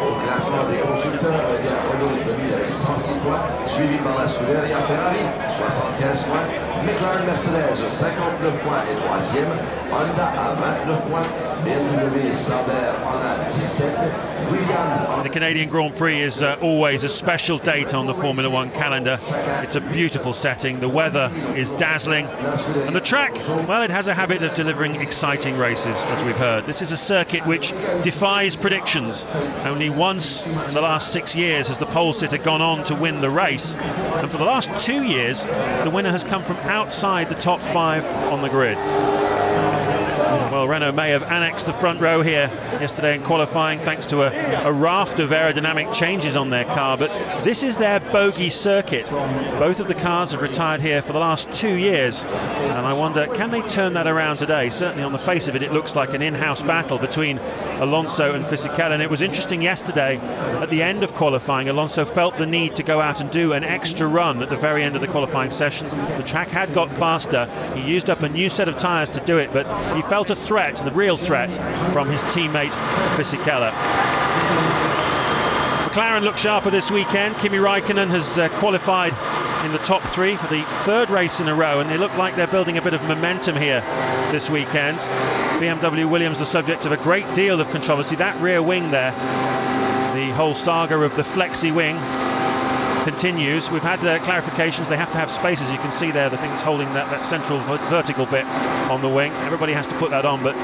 Au classement des constructeurs, Renault domine avec 106 points, suivi par la Scuderia Ferrari, 75 points, McLaren Mercedes, 59 points et 3e, Honda à 29 points, BMW Sauber en a 17, Williams. The Canadian Grand Prix is always a special date on the Formula One calendar. It's a beautiful setting, the weather is dazzling, and the track, well, it has a habit of delivering exciting races, as we've heard. This is a circuit which defies predictions. Only once in the last 6 years has the pole sitter gone on to win the race, and for the last 2 years the winner has come from outside the top 5 on the grid. Well, Renault may have annexed the front row here yesterday in qualifying thanks to a raft of aerodynamic changes on their car, but this is their bogey circuit. Both of the cars have retired here for the last 2 years, and I wonder, can they turn that around today? Certainly on the face of it, it looks like an in-house battle between Alonso and Fisichella, and it was interesting yesterday at the end of qualifying. Alonso felt the need to go out and do an extra run at the very end of the qualifying session. The track had got faster, he used up a new set of tyres to do it, but he felt a threat, the real threat, from his teammate Fisichella. McLaren looked sharper this weekend. Kimi Raikkonen has qualified in the top 3 for the 3rd race in a row, and they look like they're building a bit of momentum here this weekend. BMW Williams the subject of a great deal of controversy. That rear wing there, the whole saga of the flexi wing, continues. We've had clarifications. They have to have spaces. You can see there the thing that's holding that central vertical bit on the wing. Everybody has to put that on, but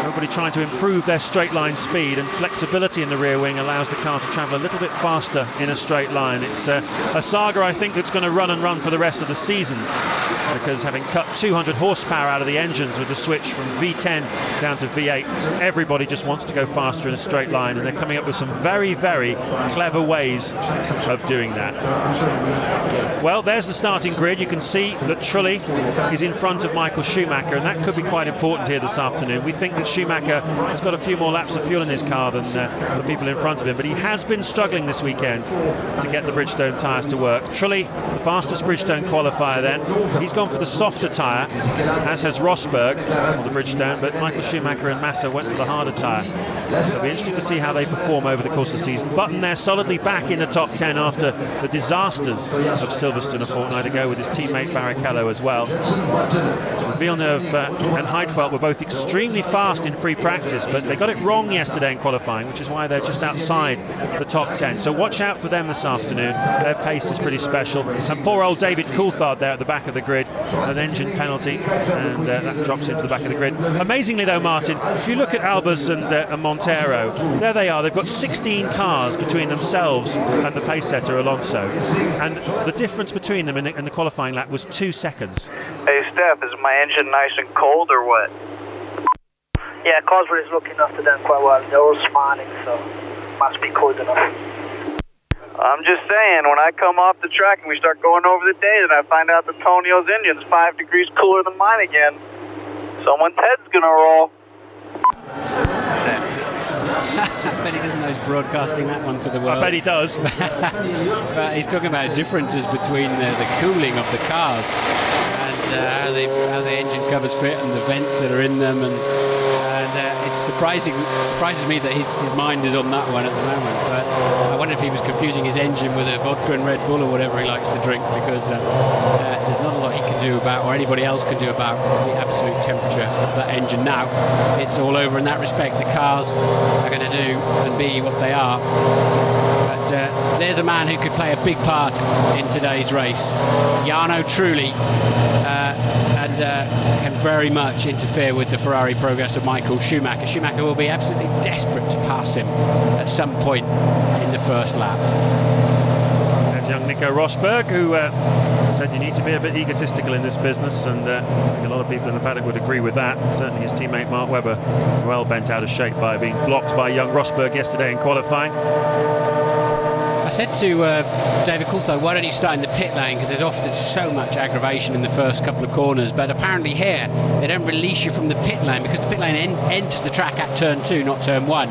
everybody trying to improve their straight line speed, and flexibility in the rear wing allows the car to travel a little bit faster in a straight line. It's a saga, I think, that's going to run for the rest of the season, because having cut 200 horsepower out of the engines with the switch from V10 down to V8, everybody just wants to go faster in a straight line, and they're coming up with some very, very clever ways of doing that. Well, there's the starting grid. You can see that Trulli is in front of Michael Schumacher, and that could be quite important here this afternoon. We think that Schumacher has got a few more laps of fuel in his car than the people in front of him, but he has been struggling this weekend to get the Bridgestone tyres to work. Trulli, the fastest Bridgestone qualifier then, he's gone for the softer tyre, as has Rosberg on the Bridgestone, but Michael Schumacher and Massa went for the harder tyre. So it'll be interesting to see how they perform over the course of the season. Button there solidly back in the top 10 after the disasters of Silverstone a fortnight ago, with his teammate Barrichello as well. Villeneuve and Heidfeld were both extremely fast in free practice, but they got it wrong yesterday in qualifying, which is why they're just outside the top 10. So watch out for them this afternoon. Their pace is pretty special. And poor old David Coulthard there at the back of the grid, an engine penalty, and that drops into the back of the grid. Amazingly though, Martin, if you look at Albers and Montero, there they are. They've got 16 cars between themselves and the pace setter Alonso, and the difference between them in the qualifying lap was 2 seconds. Hey Steph, is my engine nice and cold or what? Yeah, Cosworth is looking after them quite well. They're all smiling, so must be cold enough. I'm just saying, when I come off the track and we start going over the days and I find out that Tonio's engine's 5 degrees cooler than mine again, someone's head's gonna roll. I bet he doesn't know he's broadcasting that one to the world. I bet he does. But he's talking about differences between the cooling of the cars and how the engine covers fit and the vents that are in them, and it surprises me that his mind is on that one at the moment. But I wonder if he was confusing his engine with a vodka and Red Bull or whatever he likes to drink, because there's not a lot he can do about, or anybody else can do about, the absolute temperature of that engine. Now it's all over in that respect. The cars are going to do and be what they are. But there's a man who could play a big part in today's race, Jarno Trulli, and can very much interfere with the Ferrari progress of Michael Schumacher. Schumacher will be absolutely desperate to pass him at some point in the first lap. There's young Nico Rosberg, who said you need to be a bit egotistical in this business, and I think a lot of people in the paddock would agree with that. Certainly his teammate Mark Webber well bent out of shape by being blocked by young Rosberg yesterday in qualifying. I said to David Coulthard, why don't you start in the pit lane, because there's often so much aggravation in the first couple of corners, but apparently here they don't release you from the pit lane, because the pit lane enters the track at turn 2, not turn 1.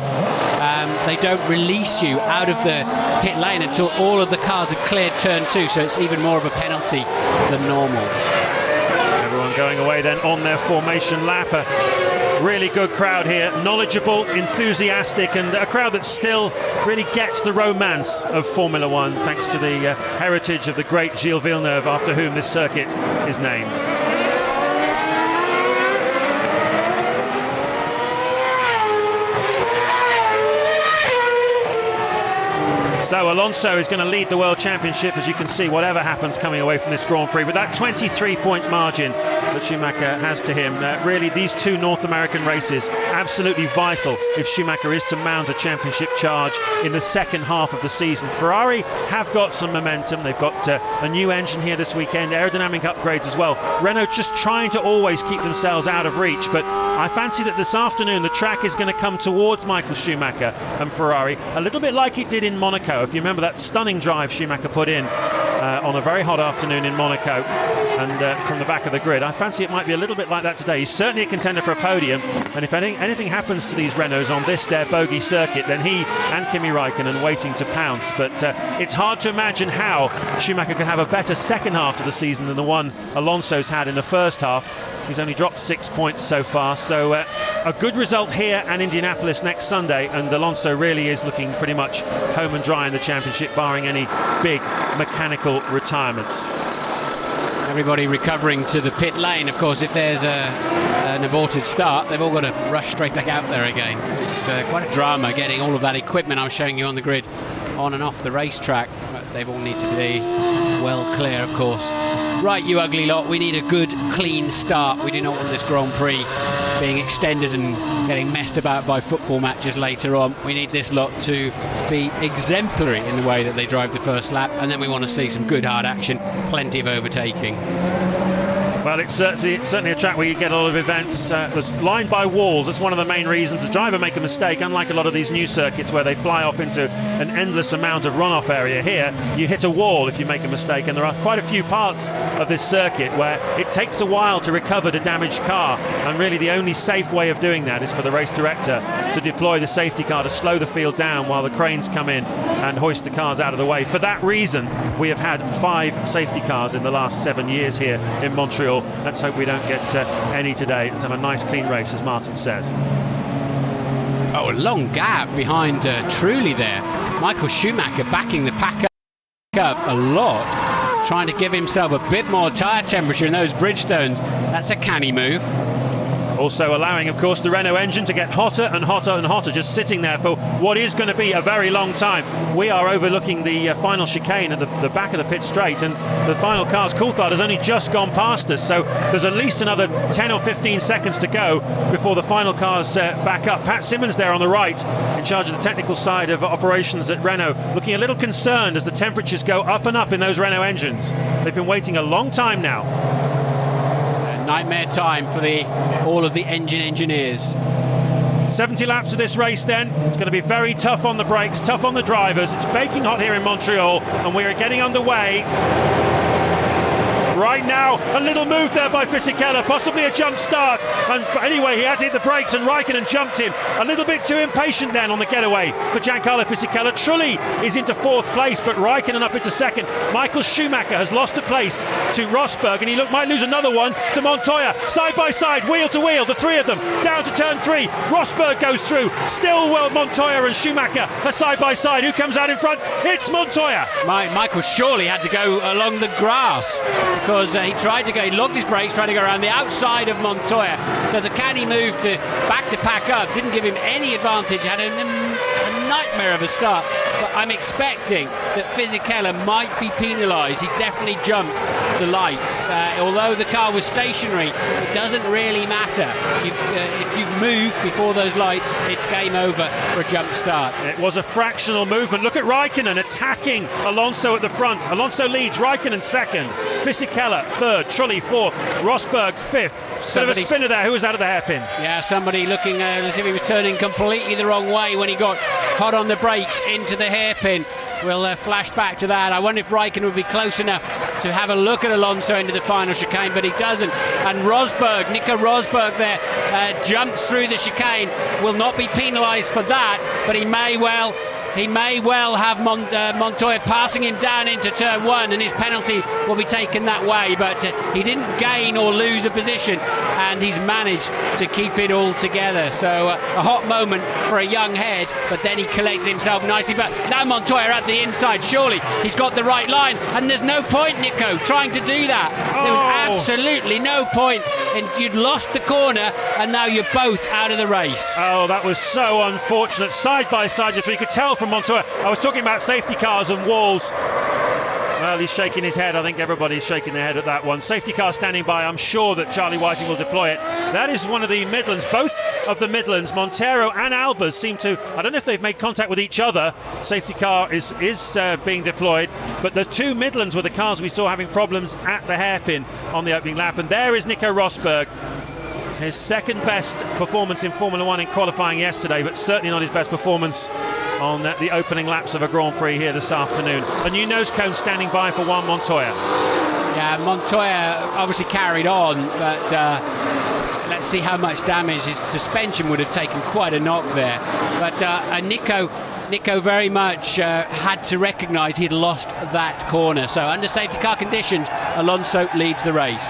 They don't release you out of the pit lane until all of the cars have cleared turn 2, so it's even more of a penalty than normal. Everyone going away then on their formation lap. Really good crowd here, knowledgeable, enthusiastic, and a crowd that still really gets the romance of Formula One, thanks to the heritage of the great Gilles Villeneuve, after whom this circuit is named. So Alonso is going to lead the World Championship, as you can see, whatever happens coming away from this Grand Prix. With that 23-point margin that Schumacher has to him, really these two North American races, absolutely vital if Schumacher is to mount a championship charge in the second half of the season. Ferrari have got some momentum. They've got a new engine here this weekend, aerodynamic upgrades as well. Renault just trying to always keep themselves out of reach, but I fancy that this afternoon the track is going to come towards Michael Schumacher and Ferrari, a little bit like it did in Monaco. If you remember that stunning drive Schumacher put in on a very hot afternoon in Monaco, and from the back of the grid, I fancy it might be a little bit like that today. He's certainly a contender for a podium, and if anything happens to these Renaults on this their bogey circuit, then he and Kimi Raikkonen waiting to pounce. But it's hard to imagine how Schumacher can have a better second half to the season than the one Alonso's had in the first half. He's only dropped 6 points so far, so a good result here and Indianapolis next Sunday, and Alonso really is looking pretty much home and dry in the championship, barring any big mechanical retirements. Everybody recovering to the pit lane. Of course, if there's an aborted start, they've all got to rush straight back out there again. It's quite a drama getting all of that equipment I was showing you on the grid on and off the racetrack, but they all need to be well clear, of course. Right, you ugly lot, we need a good, clean start. We do not want this Grand Prix being extended and getting messed about by football matches later on. We need this lot to be exemplary in the way that they drive the first lap, and then we want to see some good hard action, plenty of overtaking. Well, it's certainly a track where you get a lot of events. There's lined by walls. That's one of the main reasons the driver make a mistake, unlike a lot of these new circuits where they fly off into an endless amount of runoff area. Here, you hit a wall if you make a mistake, and there are quite a few parts of this circuit where it takes a while to recover the damaged car, and really the only safe way of doing that is for the race director to deploy the safety car to slow the field down while the cranes come in and hoist the cars out of the way. For that reason, we have had 5 safety cars in the last 7 years here in Montreal. Let's hope we don't get any today. Let's have a nice clean race, as Martin says. Oh, a long gap behind Trulli there. Michael Schumacher backing the pack up a lot, trying to give himself a bit more tyre temperature in those Bridgestones. That's a canny move. Also allowing, of course, the Renault engine to get hotter and hotter and hotter, just sitting there for what is going to be a very long time. We are overlooking the final chicane at the back of the pit straight, and the final car's Coulthard has only just gone past us, so there's at least another 10 or 15 seconds to go before the final car's back up. Pat Simmons there on the right, in charge of the technical side of operations at Renault, looking a little concerned as the temperatures go up and up in those Renault engines. They've been waiting a long time now. Nightmare time for all of the engine engineers. 70 laps of this race then. It's going to be very tough on the brakes, tough on the drivers. It's baking hot here in Montreal, and we are getting underway. Right now, a little move there by Fisichella, possibly a jump start, and anyway he had to hit the brakes and Raikkonen jumped him. A little bit too impatient then on the getaway for Giancarlo Fisichella. Trulli is into 4th place, but Raikkonen up into 2nd. Michael Schumacher has lost a place to Rosberg, and he might lose another one to Montoya. Side by side, wheel to wheel, the 3 of them down to turn 3. Rosberg goes through, still Montoya and Schumacher are side by side. Who comes out in front? It's Montoya. Michael surely had to go along the grass, because he locked his brakes, tried to go around the outside of Montoya. So the canny move to back the pack up didn't give him any advantage, had a nightmare of a start. But I'm expecting that Fisichella might be penalised. He definitely jumped the lights. Although the car was stationary, it doesn't really matter. If you've moved before those lights, it's game over for a jump start. It was a fractional movement. Look at Raikkonen attacking Alonso at the front. Alonso leads, Raikkonen 2nd, Fisichella 3rd, Trulli 4th, Rosberg 5th. Bit of a spinner there. Who was out of the hairpin? Yeah, somebody looking as if he was turning completely the wrong way when he got hot on the brakes into the hairpin. We'll flash back to that. I wonder if Raikkonen would be close enough to have a look at Alonso into the final chicane, but he doesn't. And Nico Rosberg there jumps through the chicane. Will not be penalised for that, but he may well he may well have Montoya passing him down into turn 1, and his penalty will be taken that way, but he didn't gain or lose a position, and he's managed to keep it all together. So a hot moment for a young head, but then he collected himself nicely. But now Montoya at the inside, surely he's got the right line, and there's no point, Nico, trying to do that. There was absolutely no point, and you'd lost the corner, and now you're both out of the race. Oh, that was so unfortunate. Side by side, you could tell from Montoya. I was talking about safety cars and walls. Well, he's shaking his head. I think everybody's shaking their head at that one. Safety car standing by. I'm sure that Charlie Whiting will deploy it. That is one of the Midlands. Both of the Midlands, Montero and Albers, seem to... I don't know if they've made contact with each other. Safety car is being deployed. But the two Midlands were the cars we saw having problems at the hairpin on the opening lap. And there is Nico Rosberg. His second best performance in Formula 1 in qualifying yesterday, but certainly not his best performance on the opening laps of a Grand Prix here this afternoon. A new nose cone standing by for Juan Montoya. Yeah, Montoya obviously carried on, but let's see how much damage. His suspension would have taken quite a knock there. But Nico very much had to recognise he'd lost that corner. So under safety car conditions, Alonso leads the race.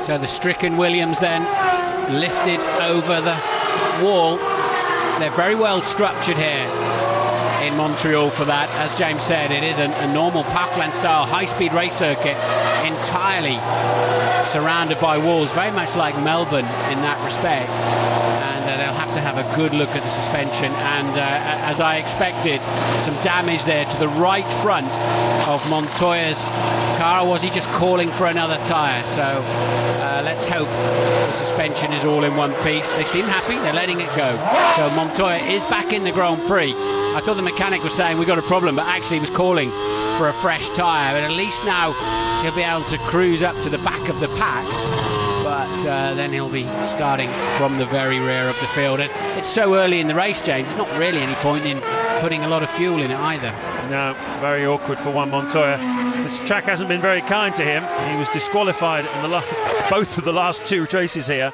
So the stricken Williams then lifted over the wall. They're very well structured here in Montreal for that. As James said, it is a normal parkland style high-speed race circuit, entirely surrounded by walls, very much like Melbourne in that respect. And they'll have to have a good look at the suspension, and as I expected, some damage there to the right front of Montoya's car. Or was he just calling for another tyre? So let's hope the suspension is all in one piece. They seem happy, they're letting it go. So Montoya is back in the Grand Prix. I thought the mechanic was saying we got a problem, but actually he was calling for a fresh tyre. But at least now he'll be able to cruise up to the back of the pack, but then he'll be starting from the very rear of the field. And it's so early in the race, James, there's not really any point in putting a lot of fuel in it either. No, very awkward for Juan Montoya. This track hasn't been very kind to him. He was disqualified in both of the last two races here.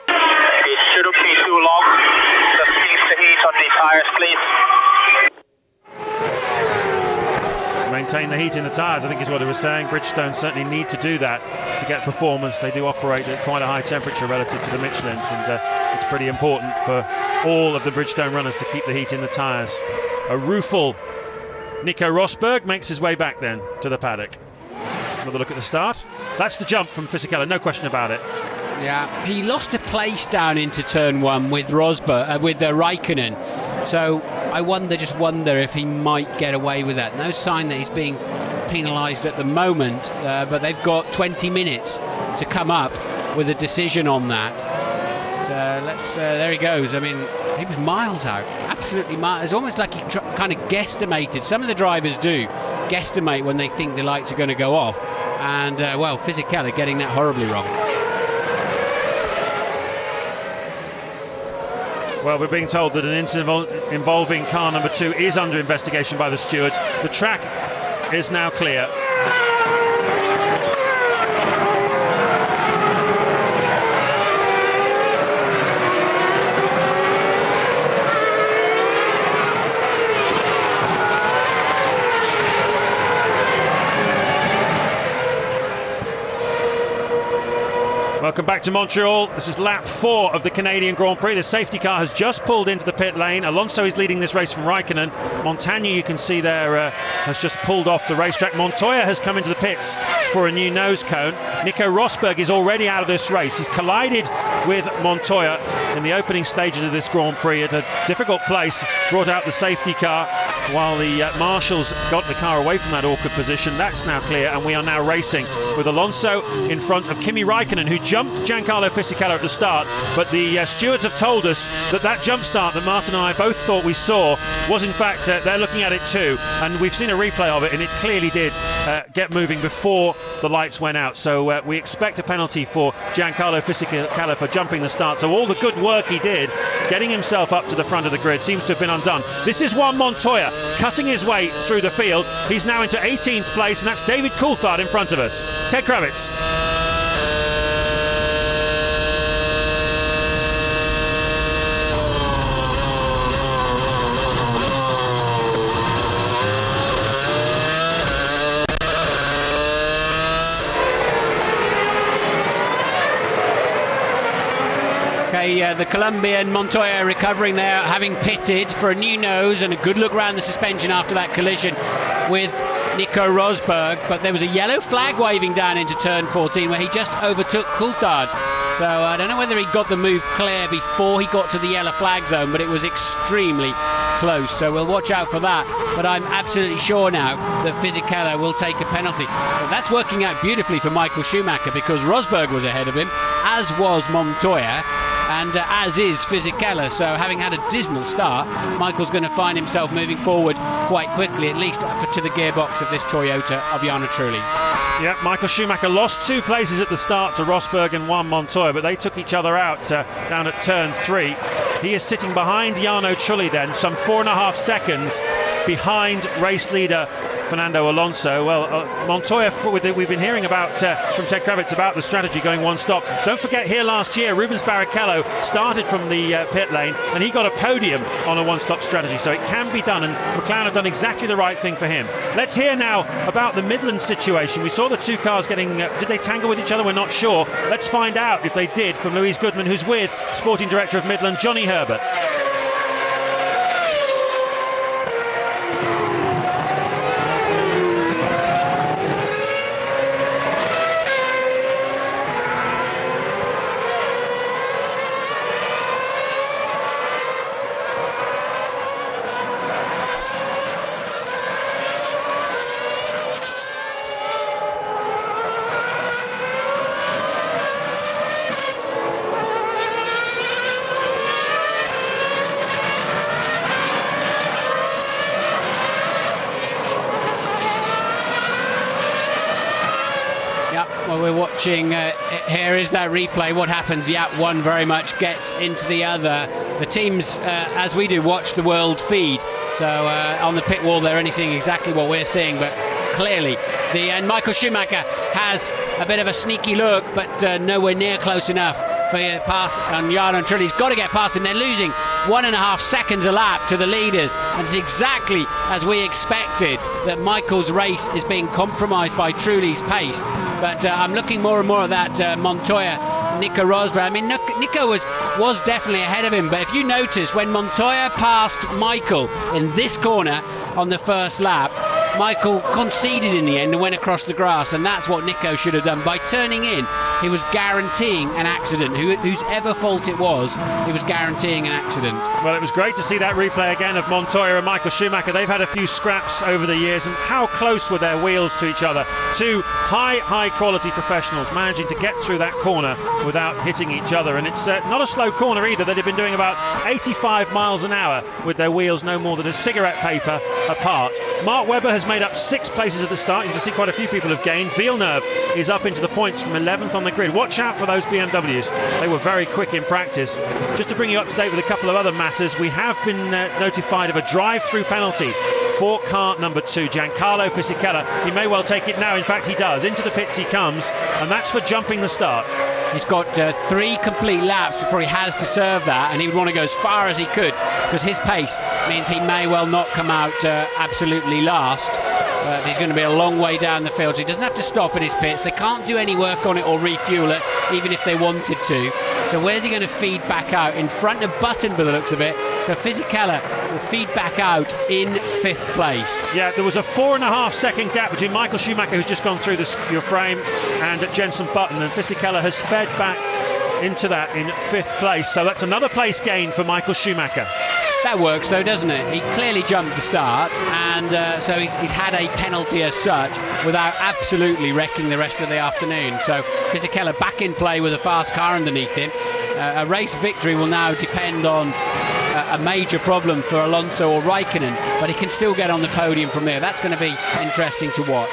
It shouldn't be too long. Just keep the heat on the tires, please. Maintain the heat in the tyres, I think is what he was saying. Bridgestone certainly need to do that to get performance. They do operate at quite a high temperature relative to the Michelins, and it's pretty important for all of the Bridgestone runners to keep the heat in the tyres. A rueful Nico Rosberg makes his way back then to the paddock. Another look at the start. That's the jump from Fisichella, no question about it. Yeah, he lost a place down into turn 1 with Raikkonen. So I just wonder if he might get away with that. No sign that he's being penalised at the moment, but they've got 20 minutes to come up with a decision on that. There he goes. I mean, he was miles out, absolutely miles. It's almost like he kind of guesstimated. Some of the drivers do guesstimate when they think the lights are going to go off, and well, Fisichella getting that horribly wrong. Well, we're being told that an incident involving car number 2 is under investigation by the stewards. The track is now clear. Welcome back to Montreal. This is lap 4 of the Canadian Grand Prix. The safety car has just pulled into the pit lane. Alonso is leading this race from Raikkonen. Montagna, you can see there, has just pulled off the racetrack. Montoya has come into the pits for a new nose cone. Nico Rosberg is already out of this race. He's collided with Montoya in the opening stages of this Grand Prix at a difficult place. Brought out the safety car while the marshals got the car away from that awkward position. That's now clear, and we are now racing with Alonso in front of Kimi Raikkonen, who just jumped Giancarlo Fisichella at the start, but the stewards have told us that jump start that Martin and I both thought we saw was in fact, they're looking at it too, and we've seen a replay of it, and it clearly did get moving before the lights went out. So we expect a penalty for Giancarlo Fisichella for jumping the start. So all the good work he did, getting himself up to the front of the grid, seems to have been undone. This is Juan Montoya cutting his way through the field. He's now into 18th place, and that's David Coulthard in front of us. Ted Kravitz. The Colombian Montoya recovering there, having pitted for a new nose and a good look around the suspension after that collision with Nico Rosberg, but there was a yellow flag waving down into turn 14 where he just overtook Coulthard. So I don't know whether he got the move clear before he got to the yellow flag zone, but it was extremely close, so we'll watch out for that. But I'm absolutely sure now that Fisichella will take a penalty. But that's working out beautifully for Michael Schumacher, because Rosberg was ahead of him, as was Montoya, and as is Fisichella. So having had a dismal start, Michael's going to find himself moving forward quite quickly, at least up to the gearbox of this Toyota of Jarno Trulli. Yeah, Michael Schumacher lost 2 places at the start to Rosberg and Juan Montoya, but they took each other out down at turn 3. He is sitting behind Jarno Trulli then, some 4.5 seconds behind race leader Fernando Alonso. Well, Montoya, we've been hearing about from Ted Kravitz about the strategy going one stop. Don't forget, here last year, Rubens Barrichello started from the pit lane and he got a podium on a one-stop strategy, so it can be done, and McLaren have done exactly the right thing for him. Let's hear now about the Midland situation. We saw the two cars getting, did they tangle with each other? We're not sure. Let's find out if they did from Louise Goodman, who's with Sporting Director of Midland, Johnny Herbert. Well, we're watching, here is that replay. What happens? Yeah, one very much gets into the other. The teams, as we do, watch the world feed. So on the pit wall, they're only seeing exactly what we're seeing, but clearly, and Michael Schumacher has a bit of a sneaky look, but nowhere near close enough for a pass on Jarno Trulli. He's got to get past him. They're losing 1.5 seconds a lap to the leaders, and it's exactly as we expected, that Michael's race is being compromised by Trulli's pace. But I'm looking more and more at that Montoya, Nico Rosberg. I mean, Nico was definitely ahead of him, but if you notice, when Montoya passed Michael in this corner on the first lap, Michael conceded in the end and went across the grass, and that's what Nico should have done. By turning in, he was guaranteeing an accident. Whose ever fault it was, he was guaranteeing an accident. Well, it was great to see that replay again of Montoya and Michael Schumacher. They've had a few scraps over the years, and how close were their wheels to each other. Two high quality professionals managing to get through that corner without hitting each other, and it's not a slow corner either. They'd have been doing about 85 miles an hour with their wheels no more than a cigarette paper apart. Mark Webber has made up 6 places at the start. You can see quite a few people have gained. Villeneuve is up into the points from 11th on the grid. Watch out for those BMWs. They were very quick in practice. Just to bring you up to date with a couple of other matters, we have been notified of a drive-through penalty for car number 2, Giancarlo Fisichella. He may well take it now. In fact, he does. Into the pits he comes, and that's for jumping the start. He's got 3 complete laps before he has to serve that, and he would want to go as far as he could, because his pace means he may well not come out absolutely last. But he's going to be a long way down the field, so he doesn't have to stop at his pits. They can't do any work on it or refuel it, even if they wanted to. So where's he going to feed back out? In front of Button, by the looks of it. So Fisichella will feed back out in 5th place. Yeah, there was a 4.5 second gap between Michael Schumacher, who's just gone through your frame, and Jenson Button, and Fisichella has fed back into that in 5th place. So that's another place gain for Michael Schumacher. That works though, doesn't it? He clearly jumped the start, and so he's had a penalty as such without absolutely wrecking the rest of the afternoon. So Fisichella back in play with a fast car underneath him. A race victory will now depend on a major problem for Alonso or Raikkonen, but he can still get on the podium from there. That's going to be interesting to watch.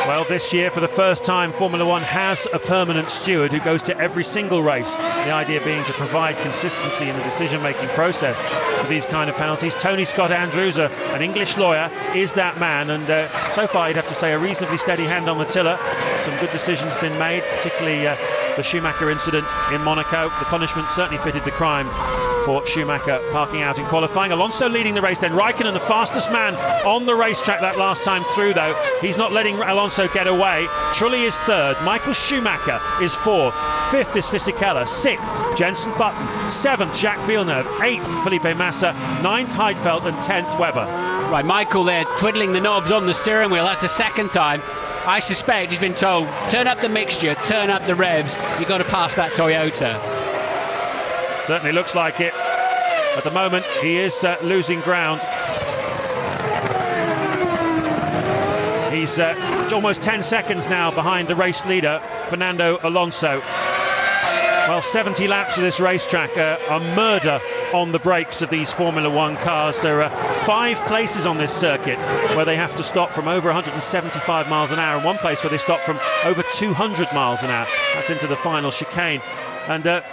Well, this year, for the first time, Formula One has a permanent steward who goes to every single race. The idea being to provide consistency in the decision-making process for these kind of penalties. Tony Scott Andrews, an English lawyer, is that man, and so far you'd have to say a reasonably steady hand on the tiller. Some good decisions been made, particularly the Schumacher incident in Monaco. The punishment certainly fitted the crime for Schumacher parking out in qualifying. Alonso leading the race then. Raikkonen, the fastest man on the racetrack that last time through, though. He's not letting Alonso get away. Trulli is third. Michael Schumacher is fourth. Fifth is Fisichella. Sixth, Jenson Button. Seventh, Jacques Villeneuve. Eighth, Felipe Massa. Ninth, Heidfeld. And 10th, Webber. Right, Michael there twiddling the knobs on the steering wheel. That's the second time. I suspect he's been told, turn up the mixture, turn up the revs. You've got to pass that Toyota. Certainly looks like it. At the moment, he is losing ground. He's almost 10 seconds now behind the race leader, Fernando Alonso. Well, 70 laps of this racetrack, a murder on the brakes of these Formula One cars. There are 5 places on this circuit where they have to stop from over 175 miles an hour, and one place where they stop from over 200 miles an hour. That's into the final chicane. And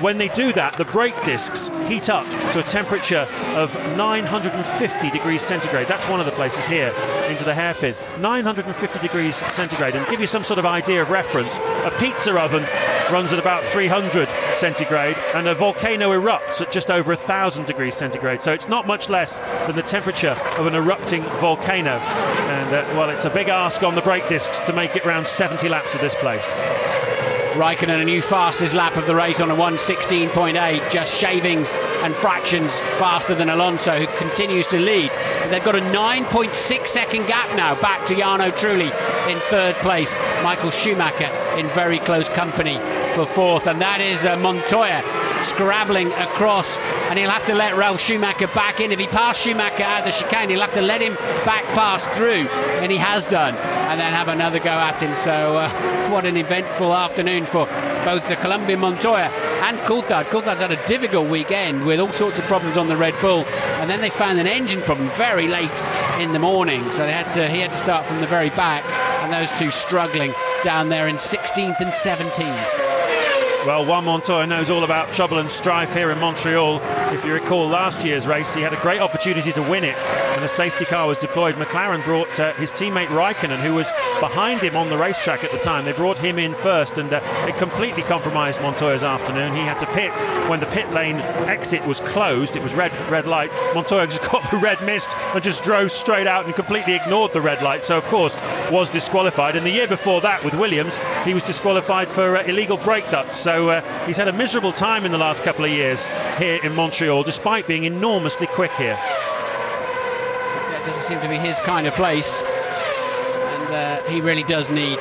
when they do that, the brake discs heat up to a temperature of 950 degrees centigrade. That's one of the places here, into the hairpin. 950 degrees centigrade. And to give you some sort of idea of reference, a pizza oven runs at about 300 centigrade, and a volcano erupts at just over 1,000 degrees centigrade. So it's not much less than the temperature of an erupting volcano. And, well, it's a big ask on the brake discs to make it round 70 laps of this place. Raikkonen, a new fastest lap of the race on a 1:16.8, just shavings and fractions faster than Alonso, who continues to lead. But they've got a 9.6 second gap now back to Jarno Trulli in third place. Michael Schumacher in very close company for fourth, and that is Montoya scrabbling across, and he'll have to let Ralf Schumacher back in. If he passed Schumacher out of the chicane, he'll have to let him back pass through, and he has done, and then have another go at him. So what an eventful afternoon for both the Colombian Montoya and Coulthard. Coulthard's had a difficult weekend with all sorts of problems on the Red Bull, and then they found an engine problem very late in the morning, so he had to start from the very back, and those two struggling down there in 16th and 17th. Well, Juan Montoya knows all about trouble and strife here in Montreal. If you recall last year's race, he had a great opportunity to win it, and a safety car was deployed. McLaren brought his teammate Raikkonen, who was behind him on the racetrack at the time. They brought him in first, and it completely compromised Montoya's afternoon. He had to pit when the pit lane exit was closed. It was red light. Montoya just got the red mist and just drove straight out and completely ignored the red light, so of course was disqualified. And the year before that with Williams, he was disqualified for illegal brake ducts. So he's had a miserable time in the last couple of years here in Montreal, despite being enormously quick here. That doesn't seem to be his kind of place, and he really does need,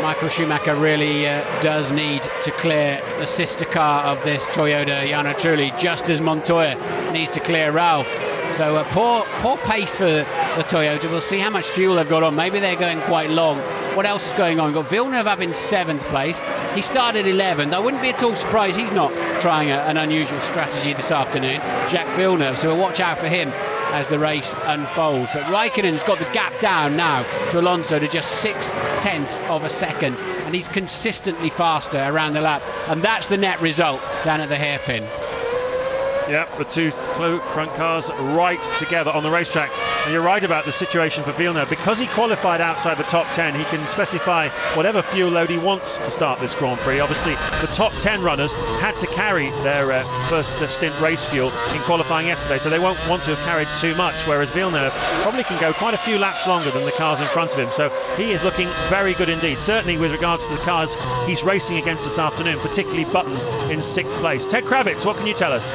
Michael Schumacher really does need to clear the sister car of this Toyota Jarno Trulli, just as Montoya needs to clear Ralf. So poor pace for the Toyota. We'll see how much fuel they've got on. Maybe they're going quite long. What else is going on? We've got Villeneuve up in 7th place. He started 11th. I wouldn't be at all surprised he's not trying an unusual strategy this afternoon, Jacques Villeneuve. So we'll watch out for him as the race unfolds. But Raikkonen's got the gap down now to Alonso to just 0.6 of a second, and he's consistently faster around the laps, and that's the net result down at the hairpin. Yep, the two front cars right together on the racetrack. And you're right about the situation for Villeneuve. Because he qualified outside the top 10, he can specify whatever fuel load he wants to start this Grand Prix. Obviously, the top 10 runners had to carry their first stint race fuel in qualifying yesterday, so they won't want to have carried too much, whereas Villeneuve probably can go quite a few laps longer than the cars in front of him. So he is looking very good indeed, certainly with regards to the cars he's racing against this afternoon, particularly Button in 6th place. Ted Kravitz, what can you tell us?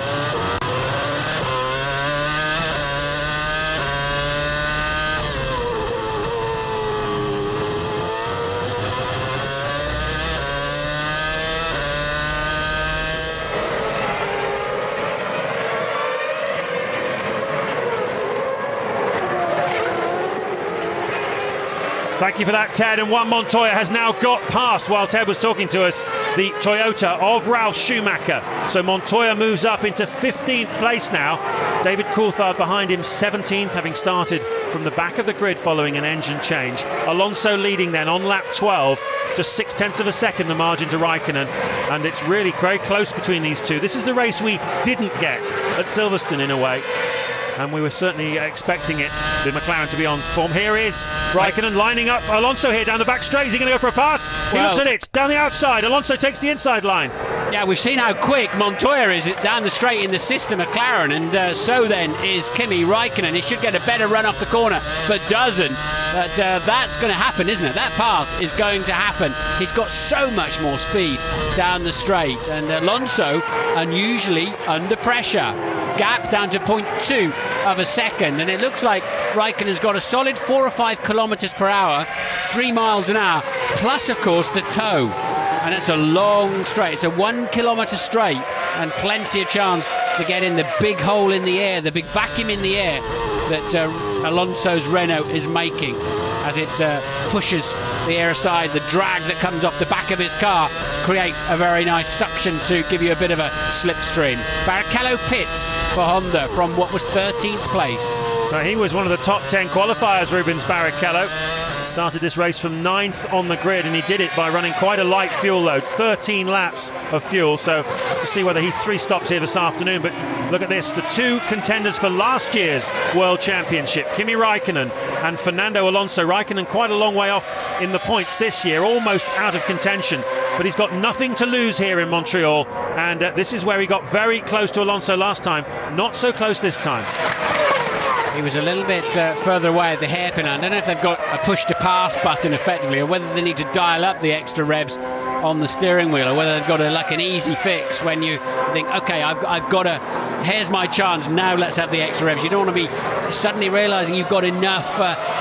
Thank you for that, Ted. And Juan Montoya has now got past, while Ted was talking to us, the Toyota of Ralf Schumacher. So Montoya moves up into 15th place now. David Coulthard behind him 17th, having started from the back of the grid following an engine change. Alonso leading then on lap 12, just 0.6 of a second the margin to Raikkonen, and it's really very close between these two. This is the race we didn't get at Silverstone in a way, and we were certainly expecting it, the McLaren to be on form. Here is Raikkonen lining up Alonso here down the back straight. Is he going to go for a pass? He looks at it, down the outside. Alonso takes the inside line. Yeah, we've seen how quick Montoya is down the straight in the sister McLaren, and so then is Kimi Raikkonen. He should get a better run off the corner, but doesn't. But that's going to happen, isn't it? That pass is going to happen. He's got so much more speed down the straight, and Alonso unusually under pressure. Gap down to 0.2 of a second, and it looks like Raikkonen's got a solid 4 or 5 kilometers per hour, 3 miles an hour, plus of course the toe. And it's a long straight. It's a 1 kilometre straight, and plenty of chance to get in the big hole in the air, the big vacuum in the air that Alonso's Renault is making as it pushes the air aside. The drag that comes off the back of his car creates a very nice suction to give you a bit of a slipstream. Barrichello pits for Honda from what was 13th place. So he was one of the top 10 qualifiers, Rubens Barrichello. Started this race from 9th on the grid, and he did it by running quite a light fuel load, 13 laps of fuel. So to see whether he 3 stops here this afternoon. But look at this, the 2 contenders for last year's World Championship, Kimi Raikkonen and Fernando Alonso. Raikkonen quite a long way off in the points this year, almost out of contention, but he's got nothing to lose here in Montreal, and this is where he got very close to Alonso last time, not so close this time. He was a little bit further away at the hairpin. I don't know if they've got a push-to-pass button effectively, or whether they need to dial up the extra revs on the steering wheel, or whether they've got like an easy fix when you think, okay, I've got here's my chance, now let's have the extra revs. You don't want to be suddenly realising you've got enough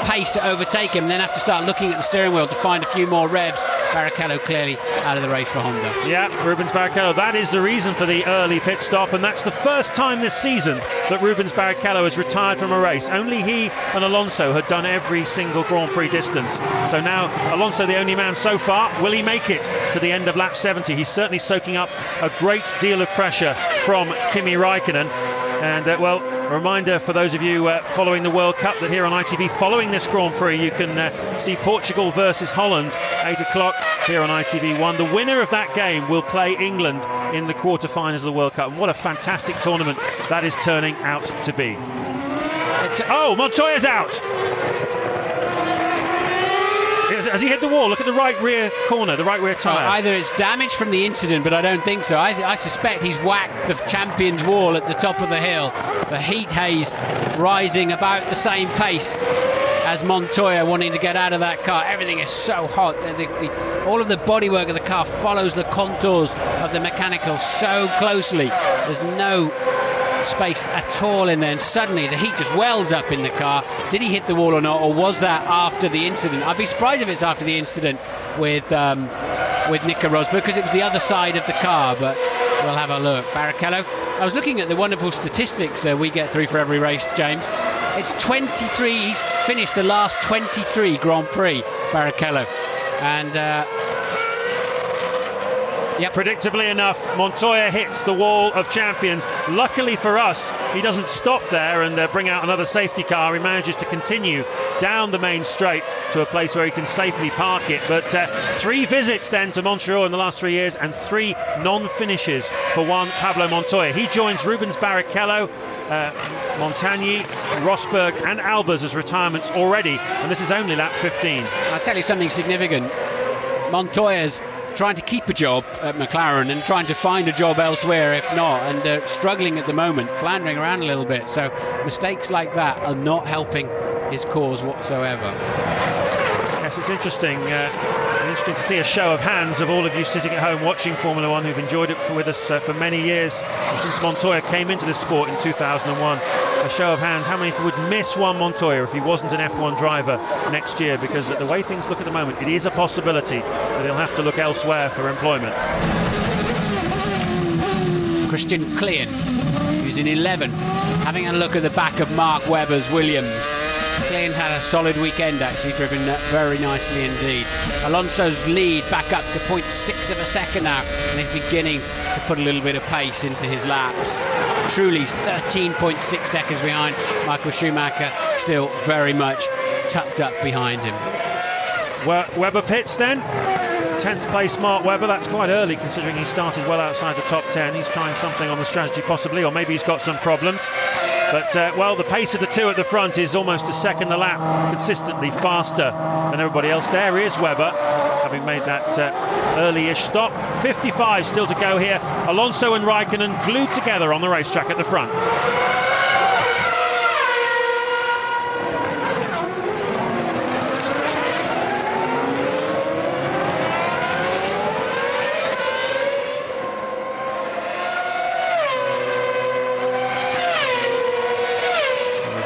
pace to overtake him, and then have to start looking at the steering wheel to find a few more revs. Barrichello clearly out of the race for Honda. Yeah, Rubens Barrichello, that is the reason for the early pit stop, and that's the first time this season that Rubens Barrichello has retired from a race. Only he and Alonso had done every single Grand Prix distance. So now Alonso the only man so far. Will he make it to the end of lap 70? He's certainly soaking up a great deal of pressure from Kimi Raikkonen. And well, a reminder for those of you following the World Cup that here on ITV, following this Grand Prix, you can see Portugal versus Holland, 8 o'clock here on ITV1. The winner of that game will play England in the quarter-finals of the World Cup. And what a fantastic tournament that is turning out to be. Oh, Montoya's out! Has he hit the wall? Look at the right rear corner, the right rear tyre. Either it's damage from the incident, but I don't think so. I suspect he's whacked the champion's wall at the top of the hill. The heat haze rising about the same pace as Montoya wanting to get out of that car. Everything is so hot. All of the bodywork of the car follows the contours of the mechanical so closely. There's no space at all in there, and suddenly the heat just wells up in the car. Did he hit the wall or not, or was that after the incident? I'd be surprised if it's after the incident with Nico Rosberg, because it was the other side of the car, but we'll have a look. Barrichello, I was looking at the wonderful statistics we get through for every race, James. It's 23, he's finished the last 23 Grand Prix, Barrichello, and yep. Predictably enough, Montoya hits the wall of champions. Luckily for us, he doesn't stop there and bring out another safety car. He manages to continue down the main straight to a place where he can safely park it. But 3 visits then to Montreal in the last 3 years, and 3 non-finishes for Juan Pablo Montoya. He joins Rubens Barrichello, Montagny, Rosberg and Albers as retirements already, and this is only lap 15. I'll tell you something significant. Montoya's trying to keep a job at McLaren and trying to find a job elsewhere if not, and struggling at the moment, floundering around a little bit, so mistakes like that are not helping his cause whatsoever. Yes, it's interesting. Interesting to see a show of hands of all of you sitting at home watching Formula One who've enjoyed it with us for many years since Montoya came into this sport in 2001. A show of hands, how many would miss Juan Montoya if he wasn't an F1 driver next year? Because the way things look at the moment, it is a possibility that he'll have to look elsewhere for employment. Christian Klein, who's in 11th, having a look at the back of Mark Webber's Williams. Clean's had a solid weekend, actually, driven very nicely indeed. Alonso's lead back up to 0.6 of a second now, and he's beginning to put a little bit of pace into his laps. Truly's 13.6 seconds behind. Michael Schumacher still very much tucked up behind him. Webber pits then. 10th place Mark Webber, that's quite early considering he started well outside the top 10. He's trying something on the strategy possibly, or maybe he's got some problems. But, well, the pace of the two at the front is almost a second a lap, consistently faster than everybody else. There is Webber, having made that early-ish stop. 55 still to go here. Alonso and Raikkonen glued together on the racetrack at the front.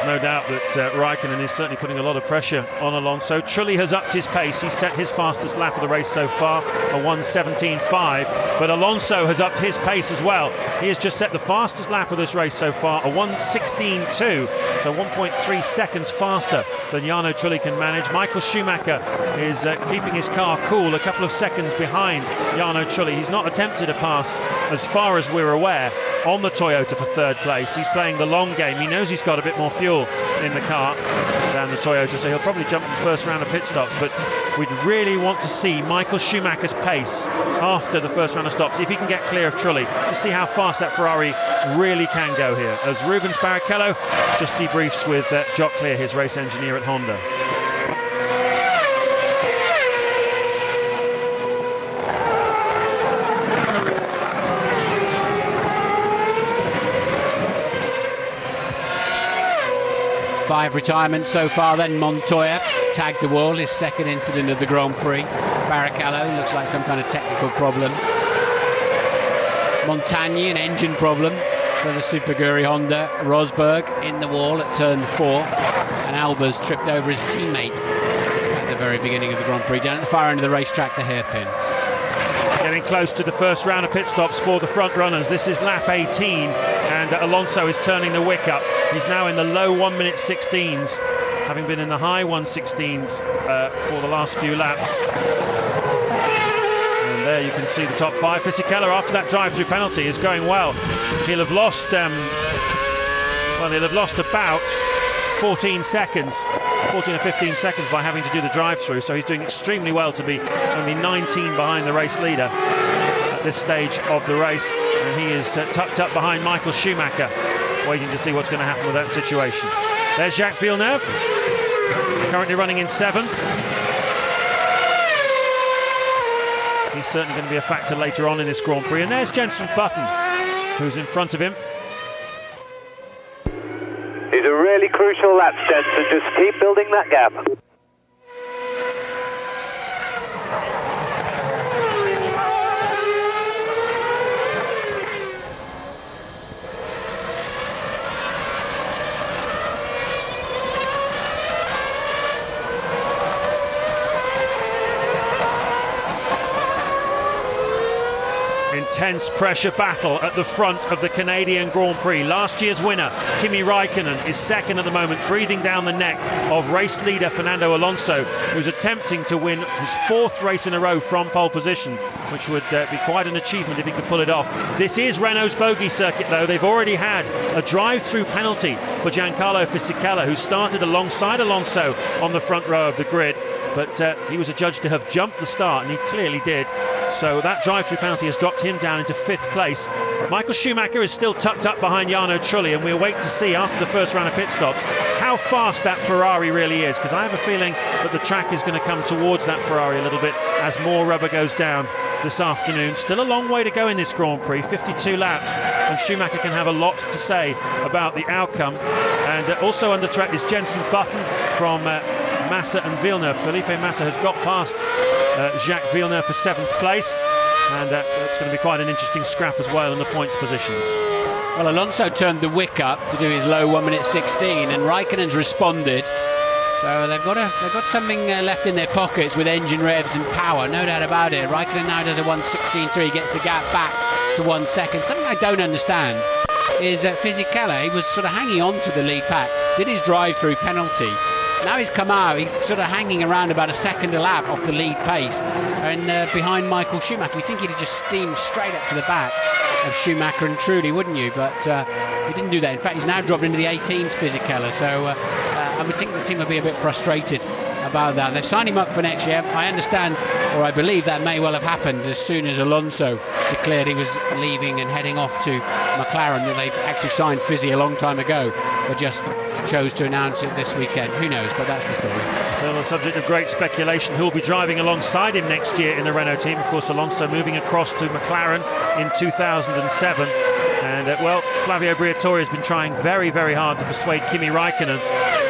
No doubt that Raikkonen is certainly putting a lot of pressure on Alonso. Trulli has upped his pace. He's set his fastest lap of the race so far, a 1:17.5. But Alonso has upped his pace as well. He has just set the fastest lap of this race so far, a 1:16.2. So 1.3 seconds faster than Jarno Trulli can manage. Michael Schumacher is keeping his car cool, a couple of seconds behind Jarno Trulli. He's not attempted a pass, as far as we're aware, on the Toyota for third place. He's playing the long game. He knows he's got a bit more fuel in the car than the Toyota, so he'll probably jump in the first round of pit stops. But we'd really want to see Michael Schumacher's pace after the first round of stops, if he can get clear of Trulli, to see how fast that Ferrari really can go here. As Rubens Barrichello just debriefs with Jock Clear, his race engineer at Honda. Five retirements so far then. Montoya tagged the wall, his second incident of the Grand Prix. Barrichello looks like some kind of technical problem. Montagny, an engine problem for the Super Guri Honda. Rosberg in the wall at turn 4. And Albers tripped over his teammate at the very beginning of the Grand Prix. Down at the far end of the racetrack, the hairpin. Getting close to the first round of pit stops for the front runners. This is lap 18, and Alonso is turning the wick up. He's now in the low 1:16s, having been in the high 1:16s for the last few laps. And there you can see the top 5. Fisichella, after that drive-through penalty, is going well. He'll have lost, about 14 seconds. 14 or 15 seconds by having to do the drive-through, so he's doing extremely well to be only 19 behind the race leader at this stage of the race, and he is tucked up behind Michael Schumacher, waiting to see what's going to happen with that situation. There's Jacques Villeneuve, currently running in 7th. He's certainly going to be a factor later on in this Grand Prix, and there's Jenson Button, who's in front of him. These are really crucial laps, Jenson. Just keep building that gap. Intense pressure battle at the front of the Canadian Grand Prix. Last year's winner, Kimi Raikkonen, is second at the moment, breathing down the neck of race leader Fernando Alonso, who's attempting to win his 4th race in a row from pole position, which would be quite an achievement if he could pull it off. This is Renault's bogey circuit, though. They've already had a drive-through penalty for Giancarlo Fisichella, who started alongside Alonso on the front row of the grid, but he was adjudged to have jumped the start, and he clearly did. So that drive-through penalty has dropped him down into 5th place. Michael Schumacher is still tucked up behind Jarno Trulli, and we'll wait to see after the first round of pit stops how fast that Ferrari really is, because I have a feeling that the track is going to come towards that Ferrari a little bit as more rubber goes down this afternoon. Still a long way to go in this Grand Prix, 52 laps, and Schumacher can have a lot to say about the outcome. And also under threat is Jenson Button from Massa and Villeneuve. Felipe Massa has got past Jacques Villeneuve for 7th place, and it's going to be quite an interesting scrap as well in the points positions. Well, Alonso turned the wick up to do his low 1:16, and Raikkonen's responded. So they've got something left in their pockets with engine revs and power, no doubt about it. Raikkonen now does a 1:16.3, gets the gap back to 1 second. Something I don't understand is Fisichella, he was sort of hanging on to the lead pack, did his drive-through penalty, now he's come out, he's sort of hanging around about a second a lap off the lead pace, and behind Michael Schumacher. You think he'd have just steamed straight up to the back of Schumacher and Trulli, wouldn't you? But he didn't do that. In fact, he's now dropped into the 18s, Fisichella, so I would think the team would be a bit frustrated about that. They've signed him up for next year. I understand, or I believe that may well have happened as soon as Alonso declared he was leaving and heading off to McLaren, that they've actually signed Fizzy a long time ago, but just chose to announce it this weekend. Who knows, but that's the story. Still a subject of great speculation who'll be driving alongside him next year in the Renault team. Of course, Alonso moving across to McLaren in 2007. And, well, Flavio Briatore has been trying very, very hard to persuade Kimi Raikkonen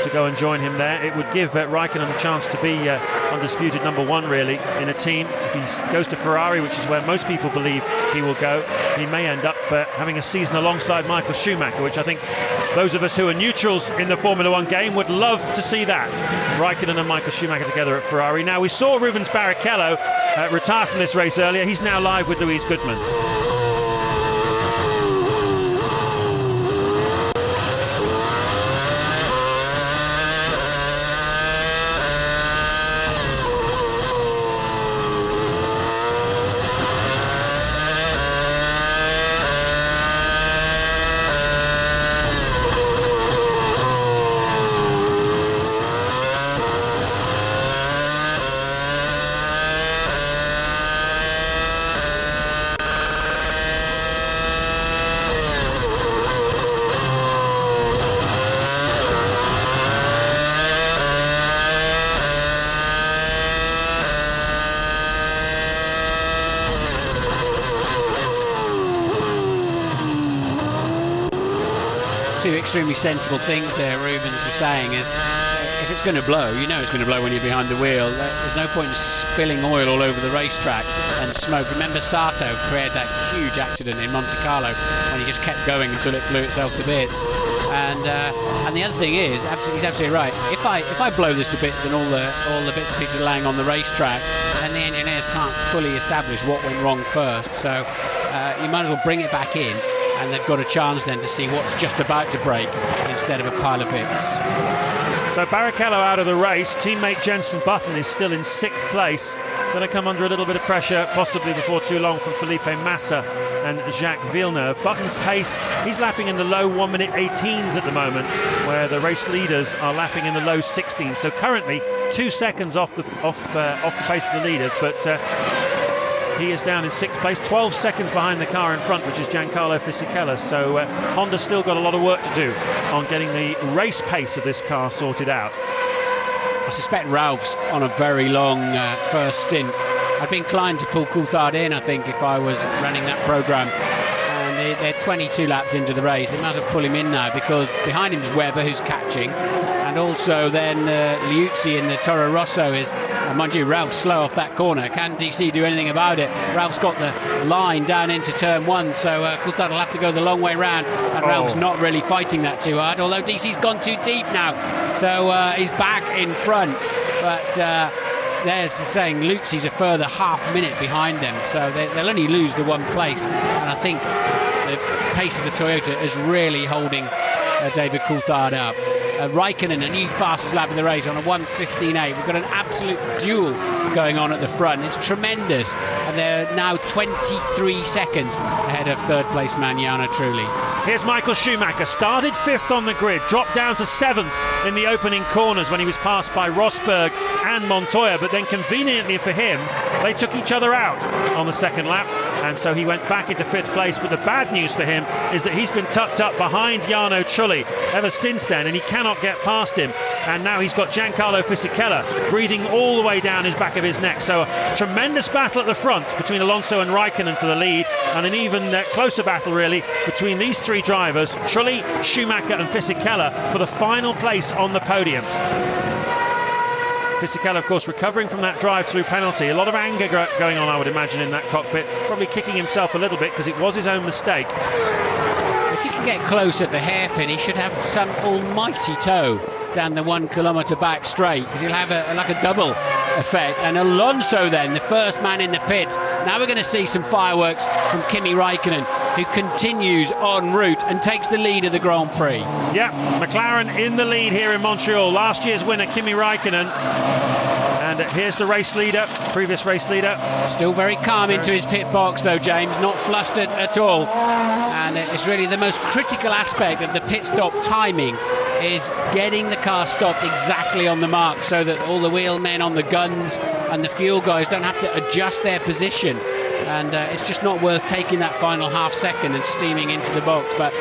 to go and join him there. It would give Raikkonen the chance to be undisputed #1, really, in a team. If he goes to Ferrari, which is where most people believe he will go, he may end up having a season alongside Michael Schumacher, which I think those of us who are neutrals in the Formula 1 game would love to see that. Raikkonen and Michael Schumacher together at Ferrari. Now, we saw Rubens Barrichello retire from this race earlier. He's now live with Louise Goodman. Two extremely sensible things there Rubens was saying is, if it's going to blow, you know it's going to blow when you're behind the wheel. There's no point in spilling oil all over the racetrack and smoke. Remember Sato created that huge accident in Monte Carlo when he just kept going until it blew itself to bits. And the other thing is, he's absolutely right. If I blow this to bits and all the bits and pieces are laying on the racetrack, then the engineers can't fully establish what went wrong first. So you might as well bring it back in, and they've got a chance then to see what's just about to break instead of a pile of bits. So Barrichello out of the race. Teammate Jenson Button is still in 6th place. Going to come under a little bit of pressure, possibly before too long, from Felipe Massa and Jacques Villeneuve. Button's pace, he's lapping in the low 1 minute 18s at the moment, where the race leaders are lapping in the low 16s. So currently 2 seconds off the pace of the leaders, but he is down in 6th place, 12 seconds behind the car in front, which is Giancarlo Fisichella. So Honda's still got a lot of work to do on getting the race pace of this car sorted out. I suspect Ralph's on a very long first stint. I'd be inclined to pull Coulthard in, I think, if I was running that programme. And they're 22 laps into the race. They might as well pull him in now, because behind him is Webber, who's catching. And also then Liuzzi in the Toro Rosso is, mind you, Ralph's slow off that corner. Can DC do anything about it? Ralph's got the line down into turn 1, so Coulthard will have to go the long way round, and Ralph's not really fighting that too hard, although DC's gone too deep now, so he's back in front. But there's saying Liuzzi's a further half minute behind them, so they'll only lose the 1 place, and I think the pace of the Toyota is really holding David Coulthard up. Raikkonen, a new fastest lap of the race on a 1:15.8. We've got an absolute duel going on at the front. It's tremendous, and they're now 23 seconds ahead of 3rd place man Jarno Trulli. Here's Michael Schumacher, started 5th on the grid, dropped down to 7th in the opening corners when he was passed by Rosberg and Montoya, but then conveniently for him, they took each other out on the 2nd lap, and so he went back into 5th place. But the bad news for him is that he's been tucked up behind Jarno Trulli ever since then, and he cannot get past him. And now he's got Giancarlo Fisichella breathing all the way down his back of his neck. So a tremendous battle at the front between Alonso and Raikkonen for the lead, and an even closer battle really between these 3 drivers, Trulli, Schumacher and Fisichella, for the final place on the podium. Fisichella, of course, recovering from that drive-through penalty. A lot of anger going on, I would imagine, in that cockpit. Probably kicking himself a little bit because it was his own mistake. If he can get close at the hairpin, he should have some almighty tow down the 1 kilometre back straight, because he'll have like a double effect. And Alonso then, the first man in the pits. Now we're going to see some fireworks from Kimi Raikkonen. who continues en route and takes the lead of the Grand Prix. Yeah, McLaren in the lead here in Montreal. Last year's winner, Kimi Raikkonen. And here's the race leader, previous race leader. Still very calm into his pit box though, James, not flustered at all. And it's really the most critical aspect of the pit stop timing is getting the car stopped exactly on the mark so that all the wheelmen on the guns and the fuel guys don't have to adjust their position. And it's just not worth taking that final half second and steaming into the box. But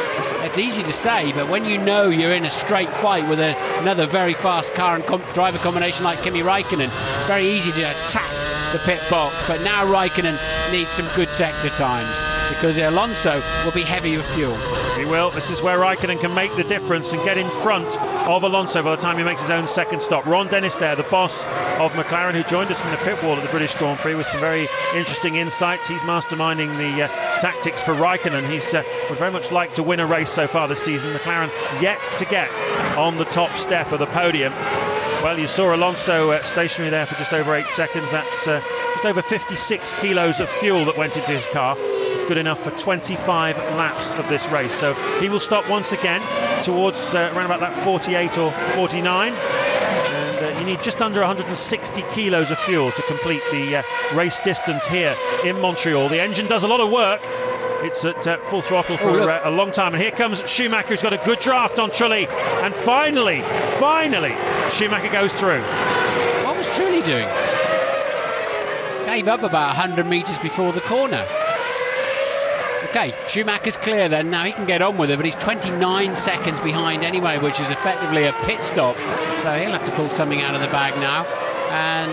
it's easy to say, but when you know you're in a straight fight with another very fast car and driver combination like Kimi Raikkonen, it's very easy to attack the pit box. But now Raikkonen needs some good sector times because Alonso will be heavy with fuel. He will. This is where Raikkonen can make the difference and get in front of Alonso by the time he makes his own second stop. Ron Dennis there, the boss of McLaren, who joined us from the pit wall at the British Grand Prix with some very interesting insights. He's masterminding the tactics for Raikkonen. He's would very much like to win a race so far this season. McLaren yet to get on the top step of the podium. Well, you saw Alonso stationary there for just over 8 seconds. That's just over 56 kilos of fuel that went into his car. Good enough for 25 laps of this race. So he will stop once again towards around about that 48 or 49. And you need just under 160 kilos of fuel to complete the race distance here in Montreal. The engine does a lot of work. It's at full throttle for a long time. And here comes Schumacher, who's got a good draft on Trulli. And finally, Schumacher goes through. What was Trulli doing? Gave up about 100 metres before the corner. Okay, Schumacher's clear then. Now he can get on with it, but he's 29 seconds behind anyway, which is effectively a pit stop. So he'll have to pull something out of the bag now. And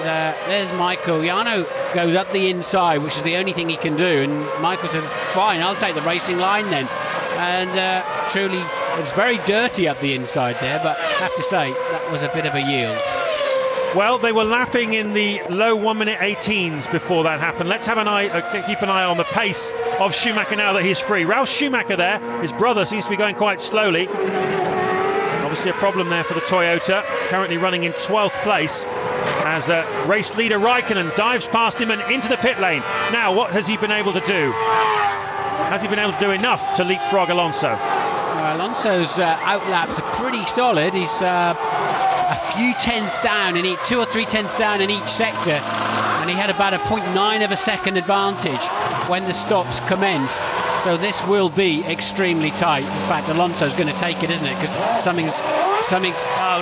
there's Michael. Jarno goes up the inside, which is the only thing he can do. And Michael says, fine, I'll take the racing line then. And truly, it's very dirty up the inside there, but I have to say, that was a bit of a yield. Well, they were lapping in the low 1minute 18s before that happened. Let's have keep an eye on the pace of Schumacher now that he's free. Ralf Schumacher there, his brother, seems to be going quite slowly. Obviously a problem there for the Toyota, currently running in 12th place as race leader Raikkonen dives past him and into the pit lane. Now, what has he been able to do? Has he been able to do enough to leapfrog Alonso? Alonso's outlaps are pretty solid. He's a few tenths down in each, 2 or 3 tenths down in each sector, and he had about a 0.9 of a second advantage when the stops commenced. So this will be extremely tight. In fact, Alonso's going to take it, isn't it? Because something's. Oh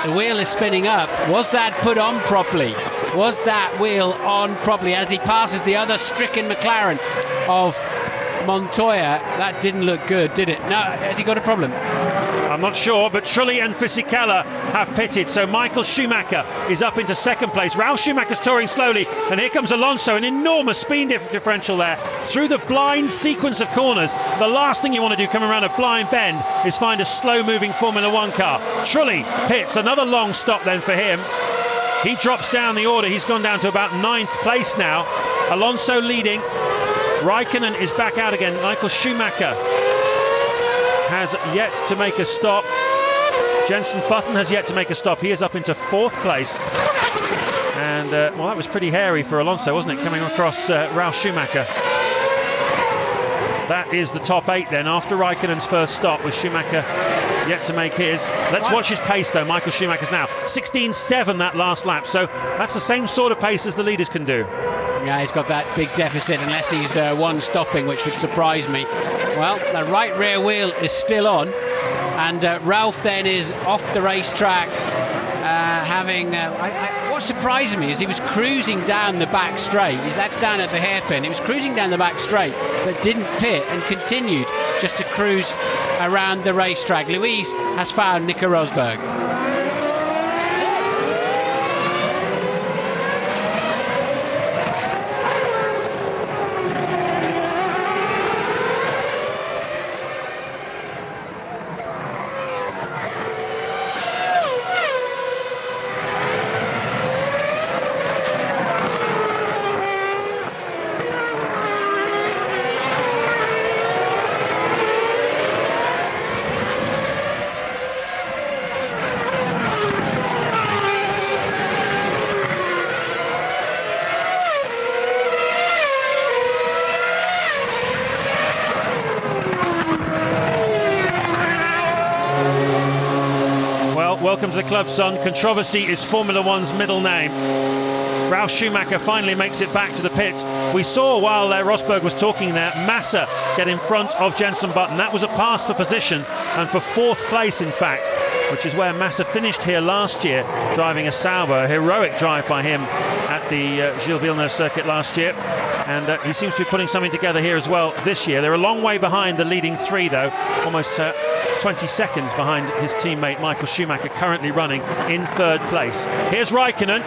no! The wheel is spinning up. Was that put on properly? Was that wheel on properly as he passes the other stricken McLaren of Montoya? That didn't look good, did it? No, has he got a problem? I'm not sure, but Trulli and Fisichella have pitted, so Michael Schumacher is up into second place. Ralf Schumacher's touring slowly, and here comes Alonso, an enormous speed differential there through the blind sequence of corners. The last thing you want to do coming around a blind bend is find a slow-moving Formula One car. Trulli pits, another long stop then for him. He drops down the order. He's gone down to about 9th place now. Alonso leading. Raikkonen is back out again. Michael Schumacher has yet to make a stop. Jenson Button has yet to make a stop. He is up into 4th place. And, well, that was pretty hairy for Alonso, wasn't it, coming across Ralf Schumacher. That is the top 8 then, after Raikkonen's first stop, with Schumacher yet to make his. Let's watch his pace, though. Michael Schumacher's now 16.7 that last lap. So that's the same sort of pace as the leaders can do. Yeah, he's got that big deficit, unless he's one stopping, which would surprise me. Well, the right rear wheel is still on, and Ralf then is off the racetrack, having... what surprised me is he was cruising down the back straight. That's down at the hairpin. He was cruising down the back straight, but didn't pit and continued just to cruise around the racetrack. Louise has found Nico Rosberg. welcome to the club, son. Controversy is Formula One's middle name. Ralf Schumacher finally makes it back to the pits. We saw while Rosberg was talking there, Massa get in front of Jenson Button. That was a pass for position and for 4th place, in fact, which is where Massa finished here last year, driving a Sauber. A heroic drive by him at the Gilles Villeneuve circuit last year. And he seems to be putting something together here as well this year. They're a long way behind the leading 3, though, almost 20 seconds behind his teammate Michael Schumacher, currently running in 3rd place. Here's Raikkonen.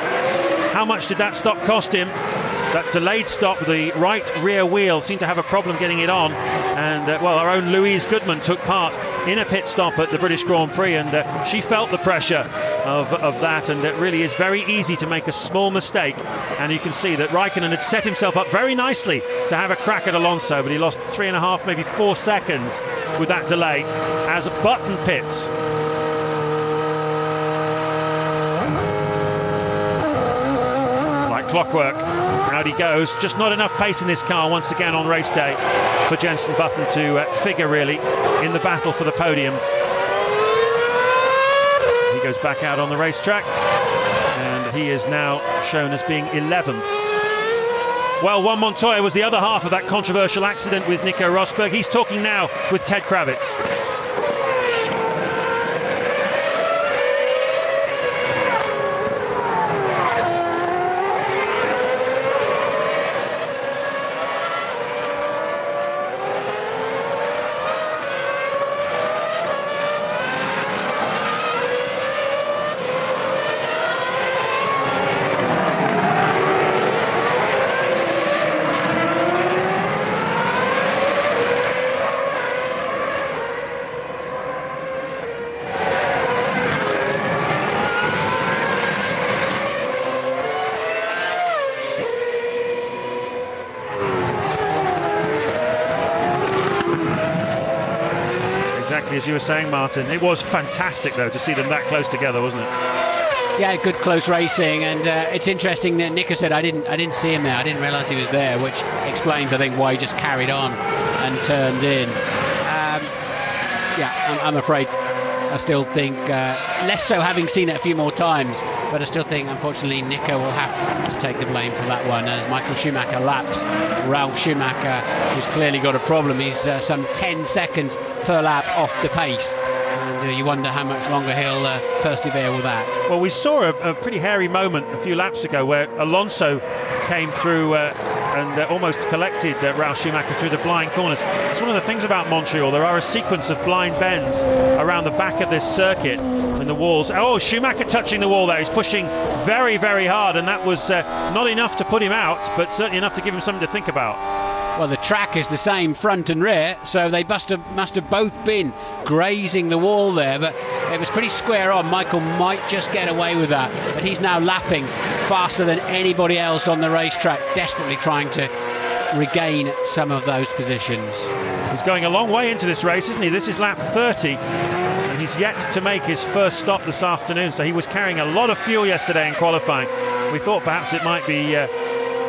How much did that stop cost him? That delayed stop, the right rear wheel seemed to have a problem getting it on, and well, our own Louise Goodman took part in a pit stop at the British Grand Prix, and she felt the pressure of that, and it really is very easy to make a small mistake. And you can see that Raikkonen had set himself up very nicely to have a crack at Alonso, but he lost 3.5, maybe 4 seconds with that delay as Button pits. Clockwork, out he goes. Just not enough pace in this car once again on race day for Jenson Button to figure really in the battle for the podiums. He goes back out on the racetrack, and he is now shown as being 11th. Well, Juan Montoya was the other half of that controversial accident with Nico Rosberg. He's talking now with Ted Kravitz. Exactly as you were saying, Martin. It was fantastic, though, to see them that close together, wasn't it? Yeah, good close racing, and it's interesting that Nico said I didn't see him there. I didn't realise he was there, which explains, I think, why he just carried on and turned in. Yeah, I'm afraid. I still think less so having seen it a few more times, but I still think, unfortunately, Nico will have to take the blame for that one as Michael Schumacher laps Ralf Schumacher, who's clearly got a problem. He's some 10 seconds per lap off the pace, and you wonder how much longer he'll persevere with that. Well, we saw a pretty hairy moment a few laps ago where Alonso came through and almost collected Ralf Schumacher through the blind corners. It's one of the things about Montreal. There are a sequence of blind bends around the back of this circuit in the walls. Oh, Schumacher touching the wall there. He's pushing very, very hard, and that was not enough to put him out, but certainly enough to give him something to think about. Well, the track is the same front and rear, so they must have both been grazing the wall there, but it was pretty square on. Michael might just get away with that, but he's now lapping faster than anybody else on the racetrack, desperately trying to regain some of those positions. He's going a long way into this race, isn't he? This is lap 30, and he's yet to make his first stop this afternoon, so he was carrying a lot of fuel yesterday in qualifying. We thought perhaps it might be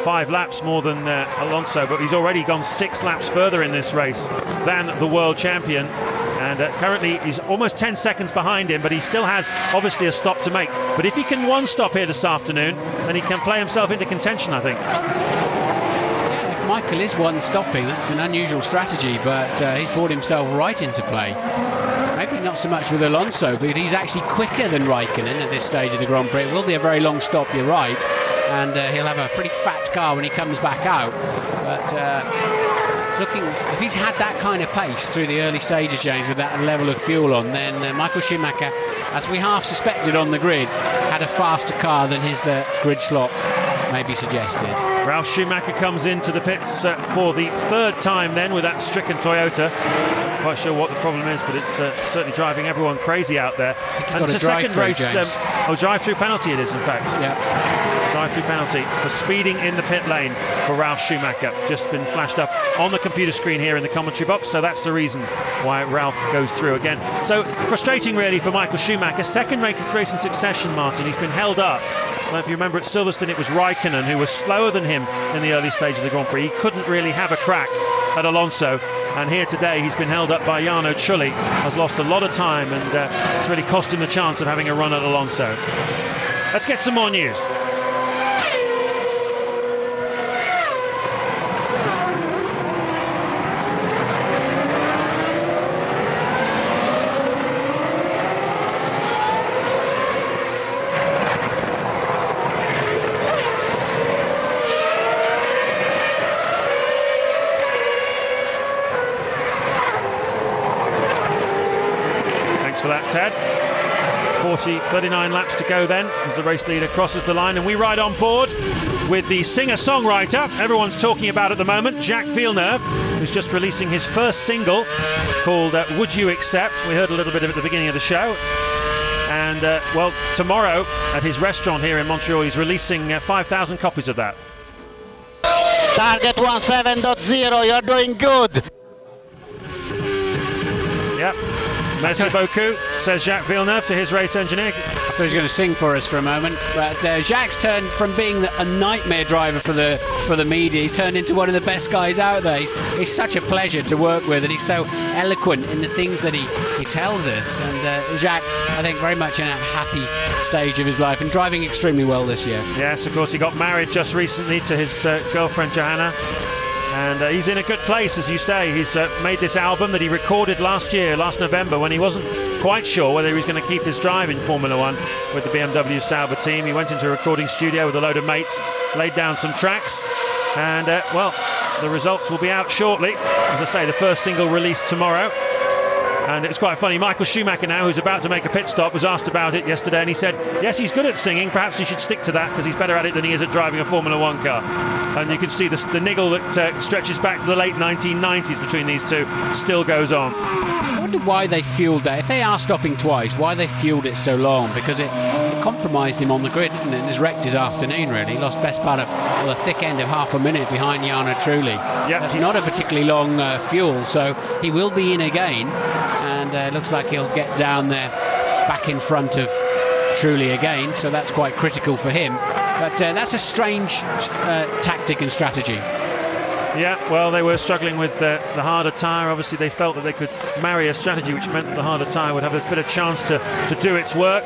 5 laps more than Alonso, but he's already gone 6 laps further in this race than the world champion, and currently he's almost 10 seconds behind him, but he still has obviously a stop to make. But if he can one stop here this afternoon, then he can play himself into contention, I think. Yeah, if Michael is one stopping, that's an unusual strategy, but he's brought himself right into play. Maybe not so much with Alonso, but he's actually quicker than Raikkonen at this stage of the Grand Prix. It will be a very long stop, you're right, and he'll have a pretty fat car when he comes back out. But if he's had that kind of pace through the early stages, James, with that level of fuel on, then Michael Schumacher, as we half suspected on the grid, had a faster car than his grid slot maybe suggested. Ralf Schumacher comes into the pits for the 3rd time then with that stricken Toyota. Not quite sure what the problem is, but it's certainly driving everyone crazy out there. And it's a second race. Drive-through penalty it is, in fact. Yeah. Drive-through penalty for speeding in the pit lane for Ralf Schumacher. Just been flashed up on the computer screen here in the commentary box, so that's the reason why Ralf goes through again. So frustrating really for Michael Schumacher. Second race in succession, Martin. He's been held up. Well, if you remember at Silverstone, it was Raikkonen who was slower than him in the early stage of the Grand Prix. He couldn't really have a crack at Alonso, And here today he's been held up by Jarno Trulli, has lost a lot of time, and it's really cost him the chance of having a run at Alonso. Let's get some more news. For that, Ted. 39 laps to go then as the race leader crosses the line, and we ride on board with the singer-songwriter everyone's talking about at the moment, Jacques Villeneuve, who's just releasing his first single called Would You Accept. We heard a little bit of it at the beginning of the show. And well, tomorrow at his restaurant here in Montreal he's releasing 5,000 copies of that. Target 17.0, you're doing good. Yep. Merci beaucoup, says Jacques Villeneuve to his race engineer. I thought he was going to sing for us for a moment, but Jacques turned from being a nightmare driver for the media. He's turned into one of the best guys out there. He's such a pleasure to work with, and he's so eloquent in the things that he tells us. And Jacques, I think, very much in a happy stage of his life and driving extremely well this year. Yes, of course, he got married just recently to his girlfriend Johanna. And he's in a good place, as you say. He's made this album that he recorded last November, when he wasn't quite sure whether he was going to keep his drive in Formula 1 with the BMW Sauber team. He went into a recording studio with a load of mates, laid down some tracks, and well, the results will be out shortly. As I say, the first single released tomorrow. And it's quite funny, Michael Schumacher now, who's about to make a pit stop, was asked about it yesterday, and he said, yes, he's good at singing, perhaps he should stick to that because he's better at it than he is at driving a Formula 1 car. And you can see the niggle that stretches back to the late 1990s between these two still goes on. I wonder why they fueled that. If they are stopping twice, why they fueled it so long? Because it compromised him on the grid, didn't it? And it's wrecked his afternoon, really. He lost best part of the thick end of half a minute behind Jarno Trulli. Yep. That's not a particularly long fuel, so he will be in again. And it looks like he'll get down there back in front of Trulli again, so that's quite critical for him. But that's a strange tactic and strategy. Yeah, well, they were struggling with the harder tyre. Obviously, they felt that they could marry a strategy which meant that the harder tyre would have a bit of chance to do its work.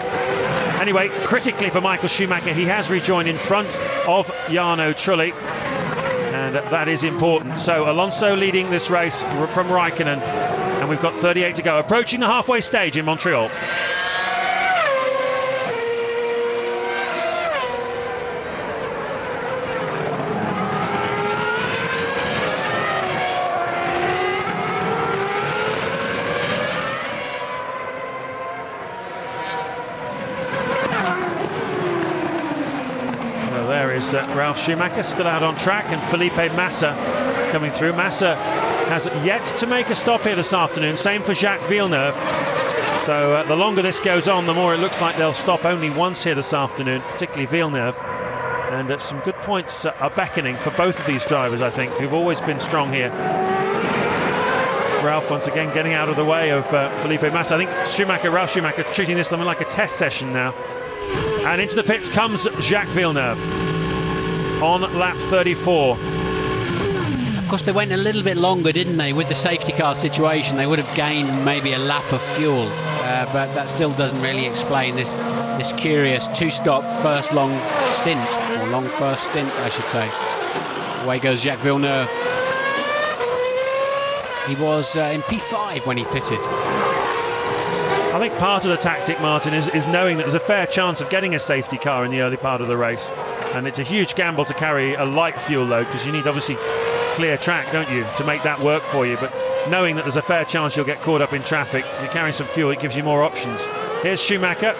Anyway, critically for Michael Schumacher, he has rejoined in front of Jarno Trulli, and that is important. So Alonso leading this race from Raikkonen, and we've got 38 to go, approaching the halfway stage in Montreal. Ralf Schumacher still out on track, and Felipe Massa coming through. Massa has yet to make a stop here this afternoon, same for Jacques Villeneuve. So the longer this goes on, the more it looks like they'll stop only once here this afternoon, particularly Villeneuve. And some good points are beckoning for both of these drivers, I think, who've always been strong here. Ralf once again getting out of the way of Felipe Massa. I think Ralf Schumacher treating this like a test session now. And into the pits comes Jacques Villeneuve on lap 34. Of course, they went a little bit longer, didn't they? With the safety car situation, they would have gained maybe a lap of fuel, but that still doesn't really explain this curious two-stop first long stint, or long first stint, I should say. Away goes Jacques Villeneuve. He was in P5 when he pitted. I think part of the tactic, Martin, is knowing that there's a fair chance of getting a safety car in the early part of the race. And it's a huge gamble to carry a light fuel load, because you need obviously clear track, don't you, to make that work for you. But knowing that there's a fair chance you'll get caught up in traffic, you're carrying some fuel, it gives you more options. Here's Schumacher.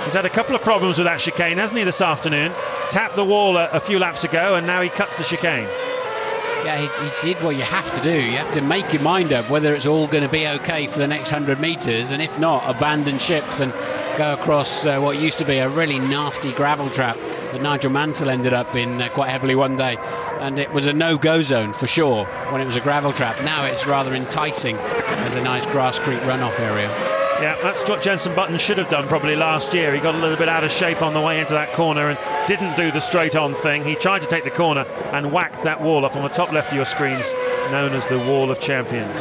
He's had a couple of problems with that chicane, hasn't he, this afternoon? Tapped the wall a few laps ago, and now he cuts the chicane. Yeah, he did what you have to do. You have to make your mind up whether it's all going to be okay for the next 100 metres, and if not, abandon ships and go across what used to be a really nasty gravel trap that Nigel Mansell ended up in quite heavily one day. And it was a no-go zone for sure when it was a gravel trap. Now it's rather enticing as a nice grass creek runoff area. Yeah, that's what Jenson Button should have done probably last year. He got a little bit out of shape on the way into that corner and didn't do the straight-on thing. He tried to take the corner and whacked that wall up on the top left of your screens known as the Wall of Champions.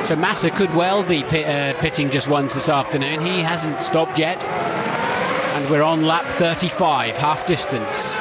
So Massa could well be pitting just once this afternoon. He hasn't stopped yet. And we're on lap 35, half distance.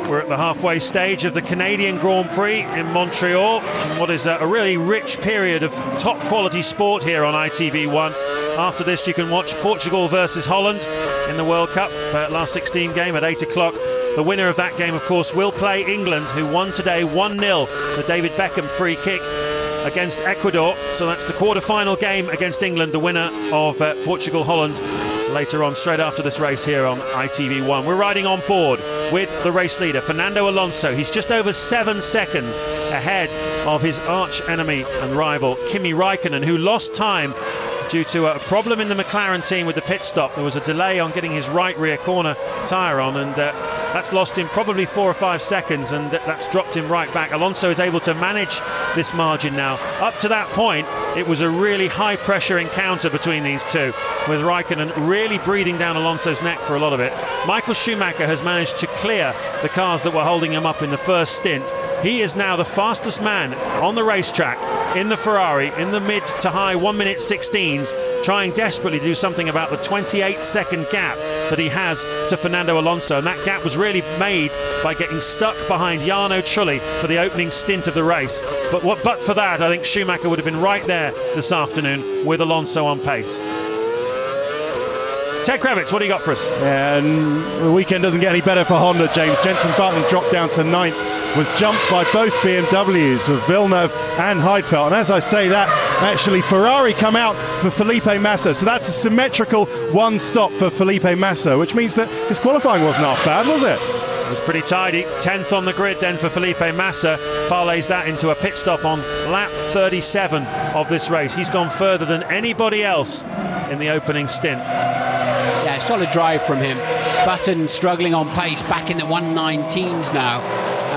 We're at the halfway stage of the Canadian Grand Prix in Montreal, in what is a really rich period of top quality sport here on ITV1. After this you can watch Portugal versus Holland in the World Cup, last 16 game at 8 o'clock. The winner of that game, of course, will play England, who won today 1-0, the David Beckham free kick against Ecuador. So that's the quarter-final game against England, the winner of Portugal-Holland. Later on, straight after this race here on ITV1. We're riding on board with the race leader, Fernando Alonso. He's just over 7 seconds ahead of his arch enemy and rival, Kimi Raikkonen, who lost time due to a problem in the McLaren team with the pit stop. There was a delay on getting his right rear corner tyre on, and that's lost him probably 4 or 5 seconds, and that's dropped him right back. Alonso is able to manage this margin now. Up to that point, it was a really high pressure encounter between these two, with Raikkonen really breathing down Alonso's neck for a lot of it. Michael Schumacher has managed to clear the cars that were holding him up in the first stint. He is now the fastest man on the racetrack in the Ferrari in the mid to high 1:16s, trying desperately to do something about the 28-second gap that he has to Fernando Alonso, and that gap was really made by getting stuck behind Jarno Trulli for the opening stint of the race. But for that, I think Schumacher would have been right there this afternoon with Alonso on pace. Ted Kravitz, what do you got for us? Yeah, and the weekend doesn't get any better for Honda, James. Jenson Button dropped down to 9th, was jumped by both BMWs, with Villeneuve and Heidfeld. And as I say that, actually Ferrari come out for Felipe Massa. So that's a symmetrical one stop for Felipe Massa, which means that his qualifying wasn't half bad, was it? It was pretty tidy. 10th on the grid then for Felipe Massa. Parlays that into a pit stop on lap 37 of this race. He's gone further than anybody else in the opening stint. Yeah, solid drive from him. Button struggling on pace, back in the 119s now.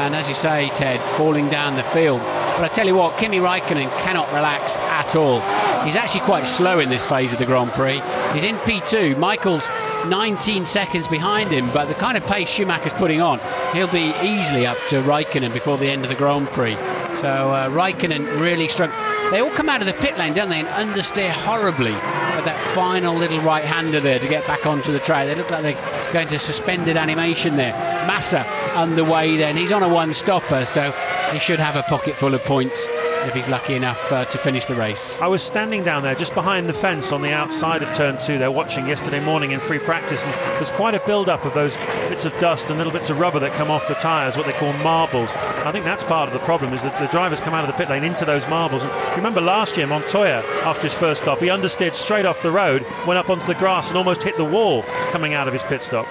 And as you say, Ted, falling down the field. But I tell you what, Kimi Raikkonen cannot relax at all. He's actually quite slow in this phase of the Grand Prix. He's in P2. Michael's 19 seconds behind him, but the kind of pace Schumacher's putting on, he'll be easily up to Raikkonen before the end of the Grand Prix. So Raikkonen really struggling. They all come out of the pit lane, don't they, and understeer horribly at that final little right-hander there to get back onto the track. They look like they're going to suspended animation there. Massa underway then. He's on a one-stopper, so he should have a pocket full of points if he's lucky enough to finish the race. I was standing down there just behind the fence on the outside of turn 2 there, watching yesterday morning in free practice, and there's quite a build-up of those bits of dust and little bits of rubber that come off the tyres, what they call marbles. I think that's part of the problem, is that the drivers come out of the pit lane into those marbles. And if you remember last year, Montoya, after his first stop, he understeered straight off the road, went up onto the grass and almost hit the wall coming out of his pit stop.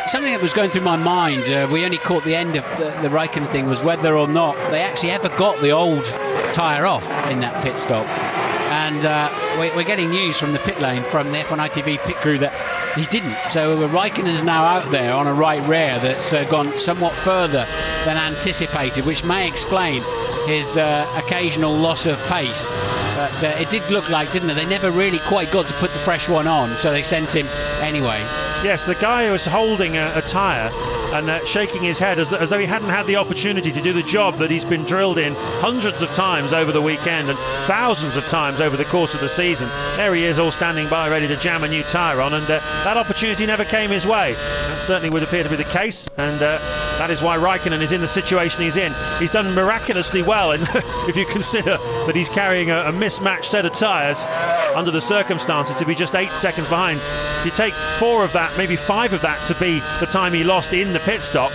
Something that was going through my mind, we only caught the end of the Raikkonen thing, was whether or not they actually ever got the old tyre off in that pit stop. And we're getting news from the pit lane, from the F1 ITV pit crew, that he didn't. So Raikkonen's now out there on a right rear that's gone somewhat further than anticipated, which may explain his occasional loss of pace. But it did look like, didn't it? They never really quite got to put the fresh one on, so they sent him anyway. Yes, the guy who was holding a tyre and shaking his head as though he hadn't had the opportunity to do the job that he's been drilled in hundreds of times over the weekend and thousands of times over the course of the season. There he is, all standing by, ready to jam a new tyre on, and that opportunity never came his way. That certainly would appear to be the case, and that is why Raikkonen is in the situation he's in. He's done miraculously well, and if you consider that he's carrying a mismatched set of tyres under the circumstances, to be just 8 seconds behind. If you take 4 of that, maybe 5 of that to be the time he lost in the pit stop,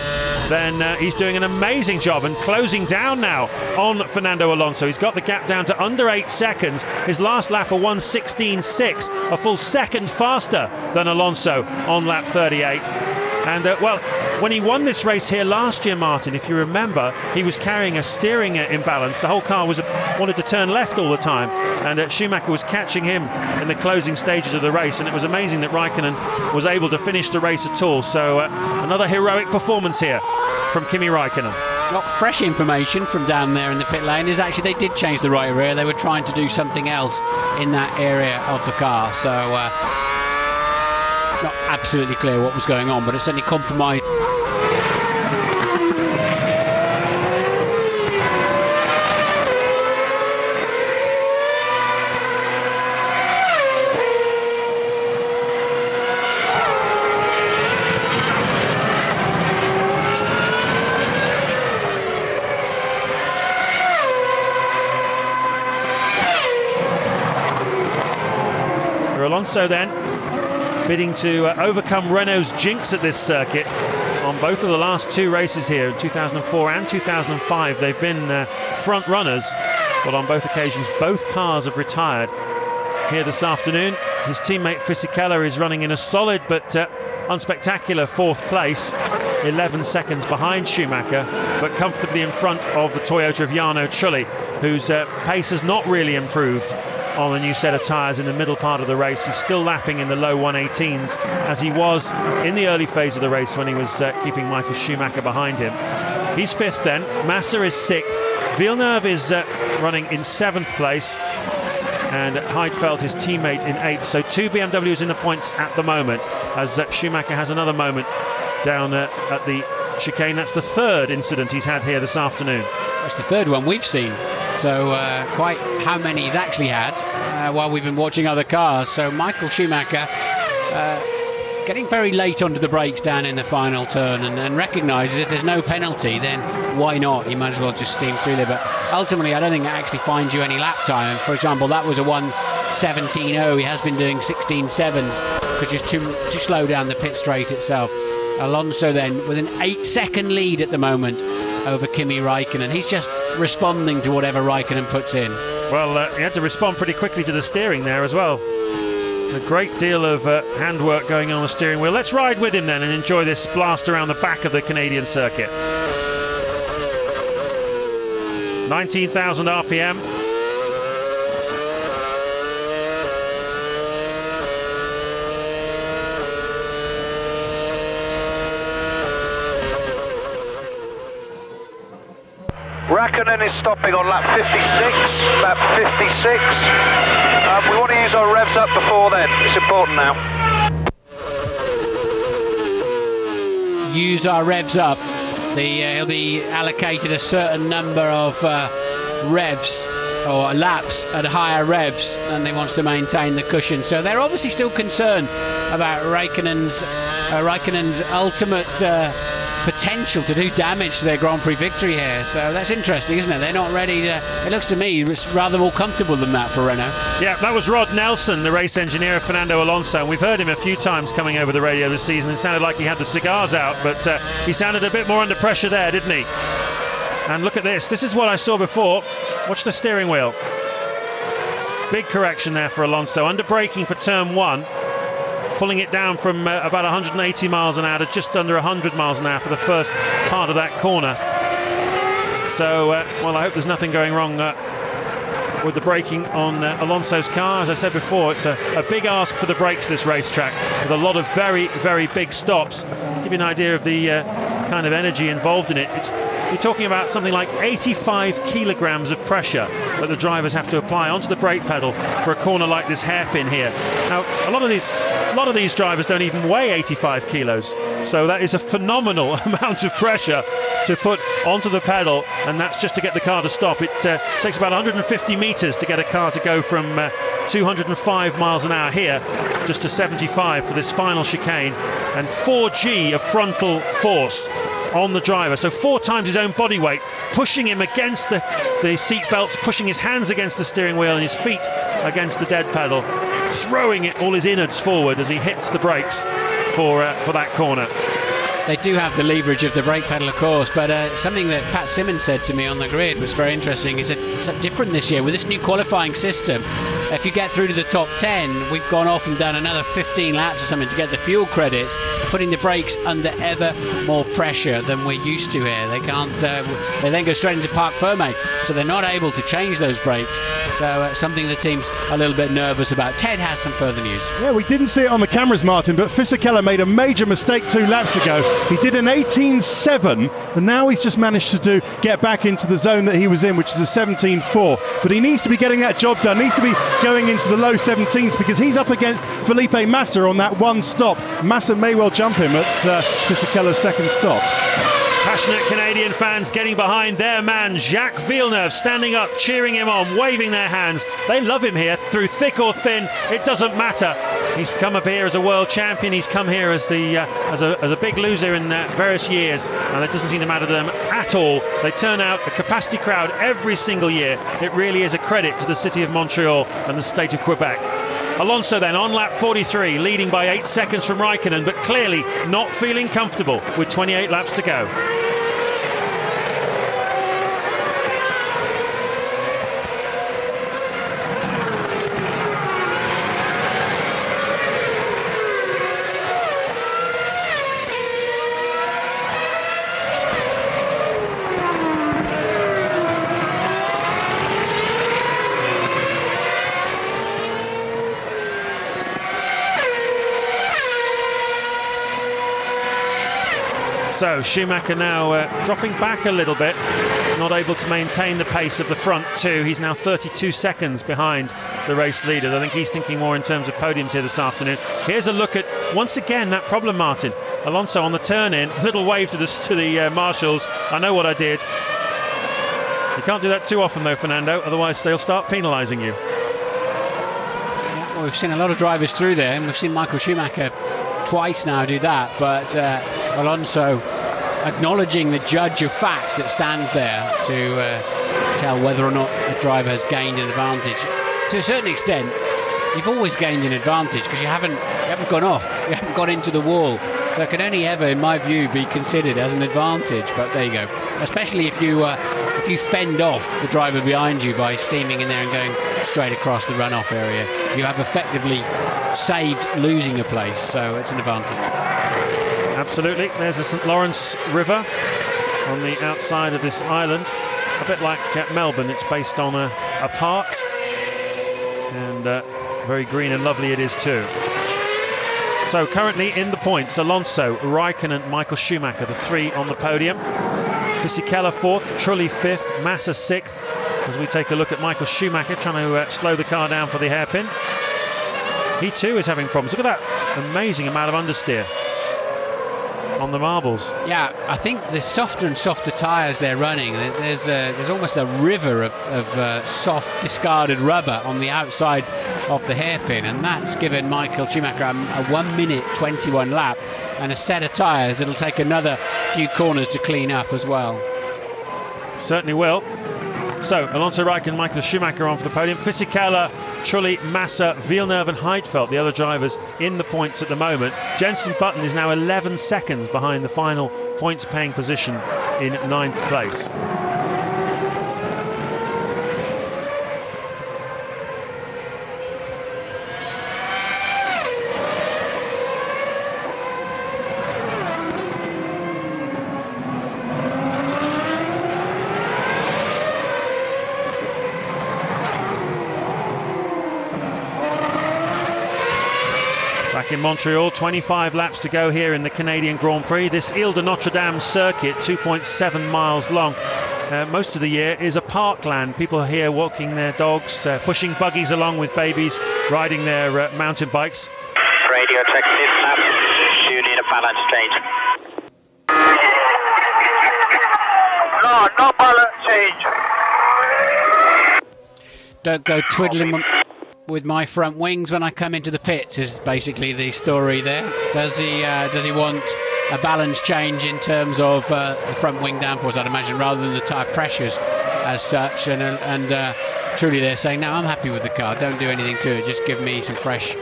then he's doing an amazing job and closing down now on Fernando Alonso. He's got the gap down to under 8 seconds. His last lap, a 1:16.6, a full second faster than Alonso on lap 38. And well, when he won this race here last year, Martin, if you remember, he was carrying a steering imbalance. The whole car wanted to turn left all the time, and Schumacher was catching him in the closing stages of the race, and it was amazing that Raikkonen was able to finish the race at all. So another heroic performance here from Kimi Raikkonen. Got fresh information from down there in the pit lane is actually they did change the right rear. They were trying to do something else in that area of the car, so not absolutely clear what was going on, but it certainly compromised. Alonso then bidding to overcome Renault's jinx at this circuit. On both of the last two races here, 2004 and 2005, they've been front runners, but on both occasions both cars have retired. Here this afternoon, his teammate Fisichella is running in a solid but unspectacular fourth place, 11 seconds behind Schumacher, but comfortably in front of the Toyota of Jarno Trulli, whose pace has not really improved on the new set of tyres in the middle part of the race. He's still lapping in the low 118s, as he was in the early phase of the race when he was keeping Michael Schumacher behind him. He's fifth then, Massa is sixth, Villeneuve is running in seventh place, and Heidfeld, his teammate, in eighth. So two BMWs in the points at the moment, as Schumacher has another moment down at the chicane. That's the third incident he's had here this afternoon. That's the third one we've seen. So quite how many he's actually had while we've been watching other cars. So Michael Schumacher getting very late onto the brakes down in the final turn, and recognises if there's no penalty, then why not? You might as well just steam through there. But ultimately, I don't think it actually finds you any lap time. For example, that was a 1:17.0. He has been doing 16.7s because he's too slow down the pit straight itself. Alonso then with an 8-second lead at the moment over Kimi Raikkonen. He's just responding to whatever Raikkonen puts in. Well, he had to respond pretty quickly to the steering there as well. A great deal of handwork going on the steering wheel. Let's ride with him then and enjoy this blast around the back of the Canadian circuit. 19,000 RPM. Raikkonen is stopping on lap 56, lap 56. We want to use our revs up before then, it's important now. Use our revs up. He'll be allocated a certain number of revs or laps at higher revs, and he wants to maintain the cushion. So they're obviously still concerned about Raikkonen's ultimate potential to do damage to their Grand Prix victory here. So that's interesting, isn't it? They're not ready to... It looks to me it's rather more comfortable than that for Renault. Yeah, that was Rod Nelson, the race engineer of Fernando Alonso, and we've heard him a few times coming over the radio this season. It sounded like he had the cigars out, but he sounded a bit more under pressure there, didn't he? And look at this. This is what I saw before. Watch the steering wheel. Big correction there for Alonso. Under braking for turn one, pulling it down from about 180 miles an hour to just under 100 miles an hour for the first part of that corner. So, well, I hope there's nothing going wrong with the braking on Alonso's car. As I said before, it's a big ask for the brakes, this racetrack, with a lot of very, very big stops. To give you an idea of the kind of energy involved in it, you're talking about something like 85 kilograms of pressure that the drivers have to apply onto the brake pedal for a corner like this hairpin here. Now, a lot of these drivers don't even weigh 85 kilos, so that is a phenomenal amount of pressure to put onto the pedal, and that's just to get the car to stop. It takes about 150 meters to get a car to go from 205 miles an hour here just to 75 for this final chicane, and 4G of frontal force on the driver, so 4 times his own body weight, pushing him against the seat belts, pushing his hands against the steering wheel and his feet against the dead pedal, throwing it all his innards forward as he hits the brakes for that corner. They do have the leverage of the brake pedal, of course, but something that Pat Simmons said to me on the grid was very interesting. Is that it's different this year with this new qualifying system. if you get through to the top 10, we've gone off and done another 15 laps or something to get the fuel credits, putting the brakes under ever more pressure than we're used to here. They can't, they then go straight into Parc Fermé, so they're not able to change those brakes. So something the team's a little bit nervous about. Ted has some further news. Yeah, we didn't see it on the cameras, Martin, but Fisichella made a major mistake 2 laps ago. He did an 18.7, and now he's just managed to get back into the zone that he was in, which is a 17.4. But he needs to be getting that job done, needs to be going into the low 17s, because he's up against Felipe Massa on that one stop. Massa may well jump him at Fisichella's second stop. Passionate Canadian fans getting behind their man Jacques Villeneuve, standing up, cheering him on, waving their hands. They love him here, through thick or thin, it doesn't matter. He's come up here as a world champion, he's come here as a big loser in various years, and it doesn't seem to matter to them at all. They turn out a capacity crowd every single year. It really is a credit to the city of Montreal and the state of Quebec. Alonso then on lap 43, leading by 8 seconds from Raikkonen, but clearly not feeling comfortable with 28 laps to go. So Schumacher now dropping back a little bit, not able to maintain the pace of the front two. He's now 32 seconds behind the race leaders. I think he's thinking more in terms of podiums here this afternoon. Here's a look at, once again, that problem, Martin. Alonso on the turn-in, little wave to the marshals. I know what I did. You can't do that too often though, Fernando, otherwise they'll start penalising you. Yeah, well, we've seen a lot of drivers through there, and we've seen Michael Schumacher twice now do that, but Alonso acknowledging the judge of fact that stands there to tell whether or not a driver has gained an advantage. To a certain extent, you've always gained an advantage because you haven't gone off, you haven't got into the wall, so it can only ever, in my view, be considered as an advantage. But there you go, especially if you fend off the driver behind you by steaming in there and going straight across the runoff area, you have effectively saved losing a place, so it's an advantage. Absolutely. There's the St Lawrence River on the outside of this island, a bit like Melbourne. It's based on a park, and very green and lovely it is too. So currently in the points, Alonso, Raikkonen, Michael Schumacher, the 3 on the podium. Fisichella 4th, Trulli 5th, Massa 6th. As we take a look at Michael Schumacher trying to slow the car down for the hairpin. He too is having problems. Look at that amazing amount of understeer on the marbles. Yeah, I think the softer and softer tyres they're running, there's almost a river of soft discarded rubber on the outside of the hairpin, and that's given Michael Schumacher a 1 minute 21 lap and a set of tyres that'll take another few corners to clean up as well. Certainly will. So Alonso, Raikkonen, Michael Schumacher on for the podium. Fisichella, Trulli, Massa, Villeneuve and Heidfeld, the other drivers in the points at the moment. Jenson Button is now 11 seconds behind the final points paying position in 9th place. Back in Montreal, 25 laps to go here in the Canadian Grand Prix. This Ile de Notre Dame circuit, 2.7 miles long. Most of the year is a parkland. People are here walking their dogs, pushing buggies along with babies, riding their mountain bikes. Radio check this lap. You need a balance change. No balance change. Don't go twiddling with my front wings when I come into the pits is basically the story there. Does he want a balance change in terms of the front wing downforce, I'd imagine, rather than the tyre pressures as such, and truly they're saying, no, I'm happy with the car, don't do anything to it, just give me some fresh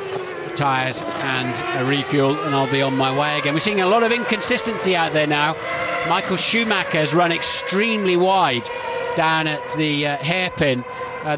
tyres and a refuel and I'll be on my way again. We're seeing a lot of inconsistency out there now. Michael Schumacher has run extremely wide down at the hairpin.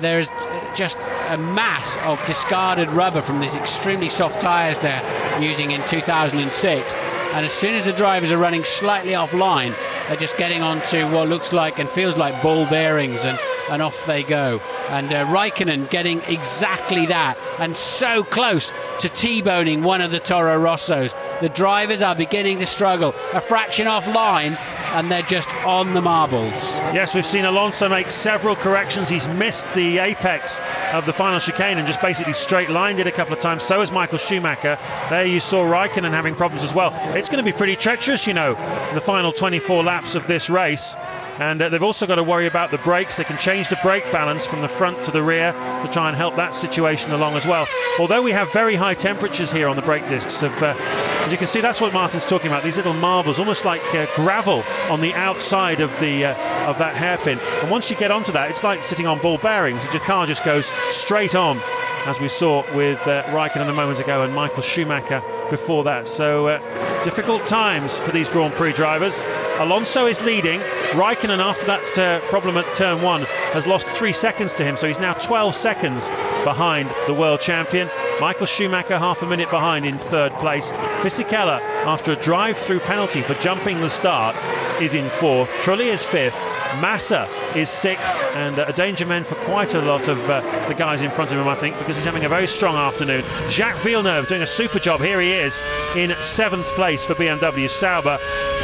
There's just a mass of discarded rubber from these extremely soft tyres they're using in 2006. And as soon as the drivers are running slightly offline, they're just getting onto what looks like and feels like ball bearings, and off they go. And Raikkonen getting exactly that, and so close to T-boning one of the Toro Rossos. The drivers are beginning to struggle, a fraction offline, and they're just on the marbles. Yes, we've seen Alonso make several corrections. He's missed the apex of the final chicane and just basically straight lined it a couple of times. So has Michael Schumacher. There you saw Raikkonen having problems as well. It's going to be pretty treacherous, you know, the final 24 laps of this race. And they've also got to worry about the brakes. They can change the brake balance from the front to the rear to try and help that situation along as well. Although we have very high temperatures here on the brake discs, as you can see, that's what Martin's talking about, these little marbles, almost like gravel on the outside of that hairpin. And once you get onto that, it's like sitting on ball bearings. The car just goes straight on, as we saw with Raikkonen a moment ago and Michael Schumacher before that. So difficult times for these Grand Prix drivers. Alonso is leading. Raikkonen, after that problem at turn 1, has lost 3 seconds to him, so he's now 12 seconds behind the world champion. Michael Schumacher half a minute behind in 3rd place. Fisichella, after a drive-through penalty for jumping the start, is in 4th. Trulli is 5th. Massa is 6th, and a danger man for quite a lot of the guys in front of him, I think, because he's having a very strong afternoon. Jacques Villeneuve doing a super job. Here he is in 7th place for BMW Sauber,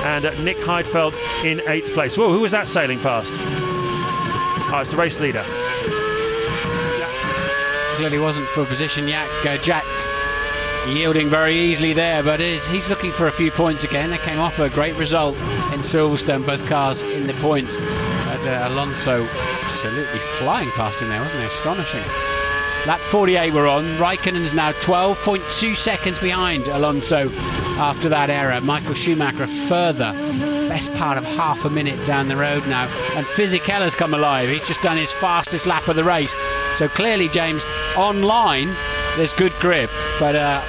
and Nick Heidfeld in 8th place. Whoa, who was that sailing past? Oh, it's the race leader. Clearly wasn't full position yet. Jack yielding very easily there, but he's looking for a few points again. They came off a great result in Silverstone, both cars in the points. But Alonso absolutely flying past him there, wasn't he? Astonishing. Lap 48 we're on. Raikkonen's now 12.2 seconds behind Alonso after that error. Michael Schumacher further, best part of half a minute down the road now. And Fisichella's come alive. He's just done his fastest lap of the race. So clearly, James, online there's good grip, but a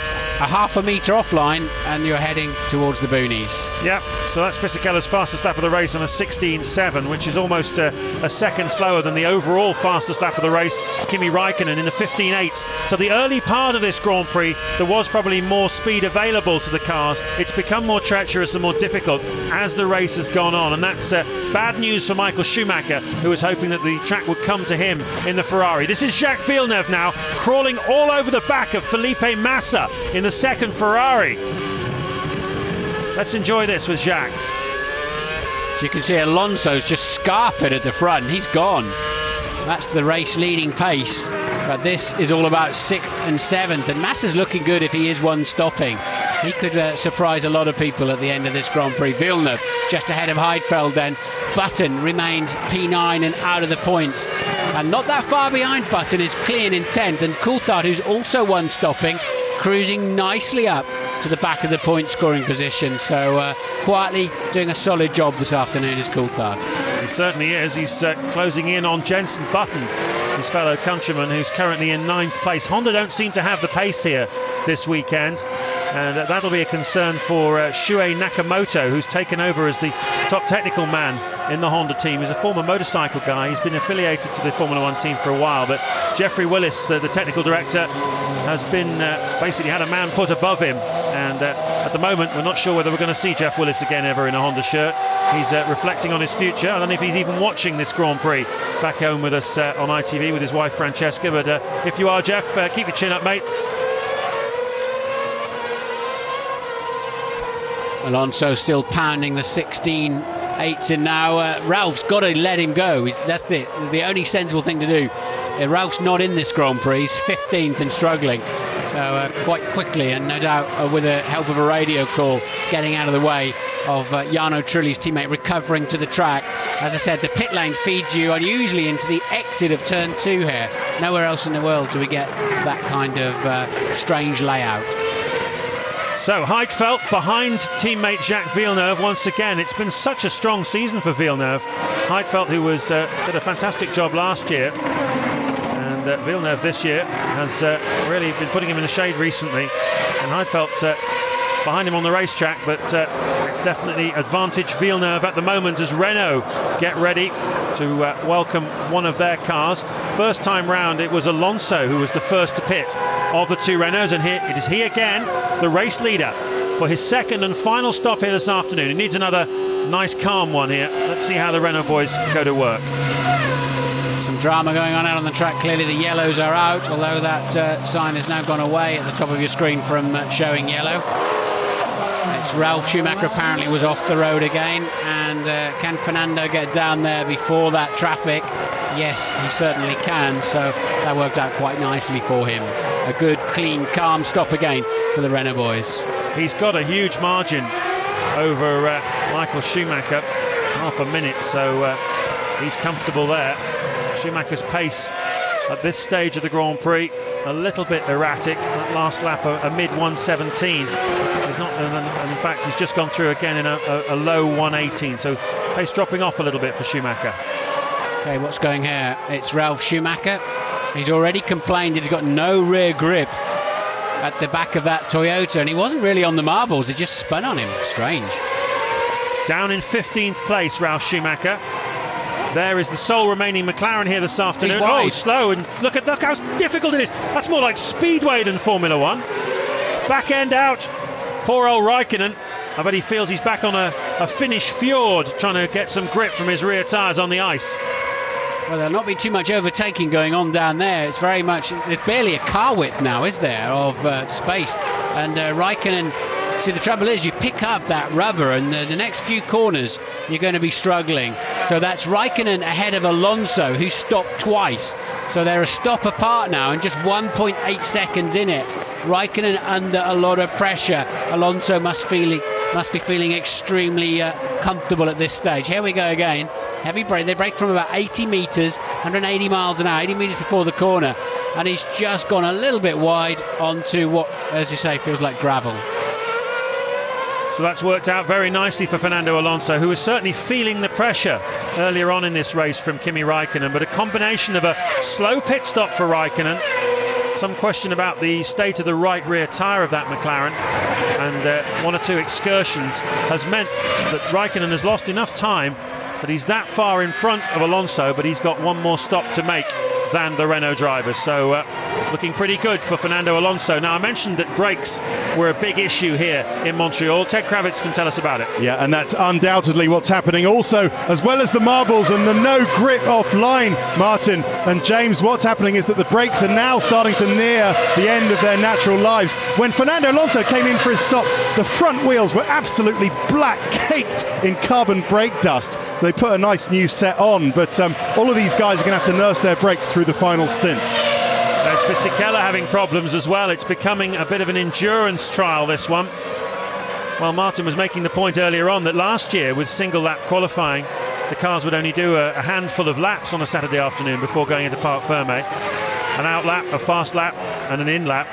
half a metre offline and you're heading towards the boonies. Yeah, so that's Fisichella's fastest lap of the race on a 16.7, which is almost a second slower than the overall fastest lap of the race, Kimi Raikkonen, in the 15.8. So the early part of this Grand Prix, there was probably more speed available to the cars. It's become more treacherous and more difficult as the race has gone on, and that's bad news for Michael Schumacher, who was hoping that the track would come to him in the Ferrari. This is Jacques Villeneuve now, crawling all over the back of Felipe Massa in the second Ferrari. Let's enjoy this with Jacques. So you can see Alonso's just scarping at the front. He's gone. That's the race leading pace. But this is all about 6th and 7th. And Massa's looking good if he is one stopping. He could surprise a lot of people at the end of this Grand Prix. Villeneuve just ahead of Heidfeld then. Button remains P9 and out of the points. And not that far behind Button is Klein in 10th. And Coulthard, who's also one stopping, cruising nicely up to the back of the point scoring position. So quietly doing a solid job this afternoon is Coulthard. He certainly is. He's closing in on Jenson Button, his fellow countryman, who's currently in 9th place. Honda don't seem to have the pace here this weekend, and that'll be a concern for Shuei Nakamoto, who's taken over as the top technical man in the Honda team. He's a former motorcycle guy. He's been affiliated to the Formula 1 team for a while, but Jeffrey Willis, the technical director, has been basically had a man put above him, and at the moment we're not sure whether we're going to see Jeff Willis again ever in a Honda shirt. He's reflecting on his future. I don't know if he's even watching this Grand Prix back home with us on ITV with his wife Francesca, but if you are, Jeff, keep your chin up, mate. Alonso still pounding the 16.8s in now. Ralph's got to let him go. That's the only sensible thing to do. Ralph's not in this Grand Prix. He's 15th and struggling. So quite quickly, and no doubt with the help of a radio call, getting out of the way of Jarno Trulli's teammate, recovering to the track. As I said, the pit lane feeds you unusually into the exit of turn 2 here. Nowhere else in the world do we get that kind of strange layout. So Heidfeld behind teammate Jacques Villeneuve once again. It's been such a strong season for Villeneuve. Heidfeld, who was did a fantastic job last year, and Villeneuve this year has really been putting him in the shade recently. And Heidfeld behind him on the racetrack, but definitely advantage Villeneuve at the moment as Renault get ready to welcome one of their cars. First time round it was Alonso who was the first to pit of the two Renaults, and here it is he again, the race leader, for his second and final stop here this afternoon. He needs another nice calm one here. Let's see how the Renault boys go to work. Some drama going on out on the track. Clearly the yellows are out, although that sign has now gone away at the top of your screen from showing yellow. It's Ralf Schumacher apparently was off the road again, and can Fernando get down there before that traffic? Yes, he certainly can, so that worked out quite nicely for him. A good, clean, calm stop again for the Renault boys. He's got a huge margin over Michael Schumacher, half a minute, so he's comfortable there. Schumacher's pace at this stage of the Grand Prix a little bit erratic. That last lap a mid 117. He's not, and in fact he's just gone through again in a low 118, so pace dropping off a little bit for Schumacher. Okay, what's going here? It's Ralf Schumacher. He's already complained that he's got no rear grip at the back of that Toyota, and he wasn't really on the marbles, it just spun on him. Strange. Down in 15th place, Ralf Schumacher. There is the sole remaining McLaren here this afternoon. Oh, slow, and look how difficult it is. That's more like Speedway than Formula One. Back end out. Poor old Raikkonen. I bet he feels he's back on a Finnish fjord, trying to get some grip from his rear tyres on the ice. Well, there'll not be too much overtaking going on down there. It's very much, there's barely a car width now, is there, of space. And Raikkonen, see, the trouble is you pick up that rubber, and the next few corners you're going to be struggling. So that's Raikkonen ahead of Alonso, who stopped twice. So they're a stop apart now, and just 1.8 seconds in it. Raikkonen under a lot of pressure. Alonso must be feeling extremely comfortable at this stage. Here we go again. Heavy brake. They brake from about 80 metres, 180 miles an hour, 80 metres before the corner. And he's just gone a little bit wide onto what, as you say, feels like gravel. So that's worked out very nicely for Fernando Alonso, who was certainly feeling the pressure earlier on in this race from Kimi Raikkonen, but a combination of a slow pit stop for Raikkonen, some question about the state of the right rear tyre of that McLaren, and one or two excursions has meant that Raikkonen has lost enough time that he's that far in front of Alonso, but he's got one more stop to make than the Renault drivers. So looking pretty good for Fernando Alonso. Now, I mentioned that brakes were a big issue here in Montreal. Ted Kravitz can tell us about it. Yeah, and that's undoubtedly what's happening. Also, as well as the marbles and the no grip offline, Martin and James, what's happening is that the brakes are now starting to near the end of their natural lives. When Fernando Alonso came in for his stop, the front wheels were absolutely black, caked in carbon brake dust. So they put a nice new set on, but all of these guys are going to have to nurse their brakes through the final stint. There's Fisichella having problems as well. It's becoming a bit of an endurance trial, this one. Well, Martin was making the point earlier on that last year with single lap qualifying, the cars would only do a handful of laps on a Saturday afternoon before going into Parc Fermé. An out lap, a fast lap and an in lap.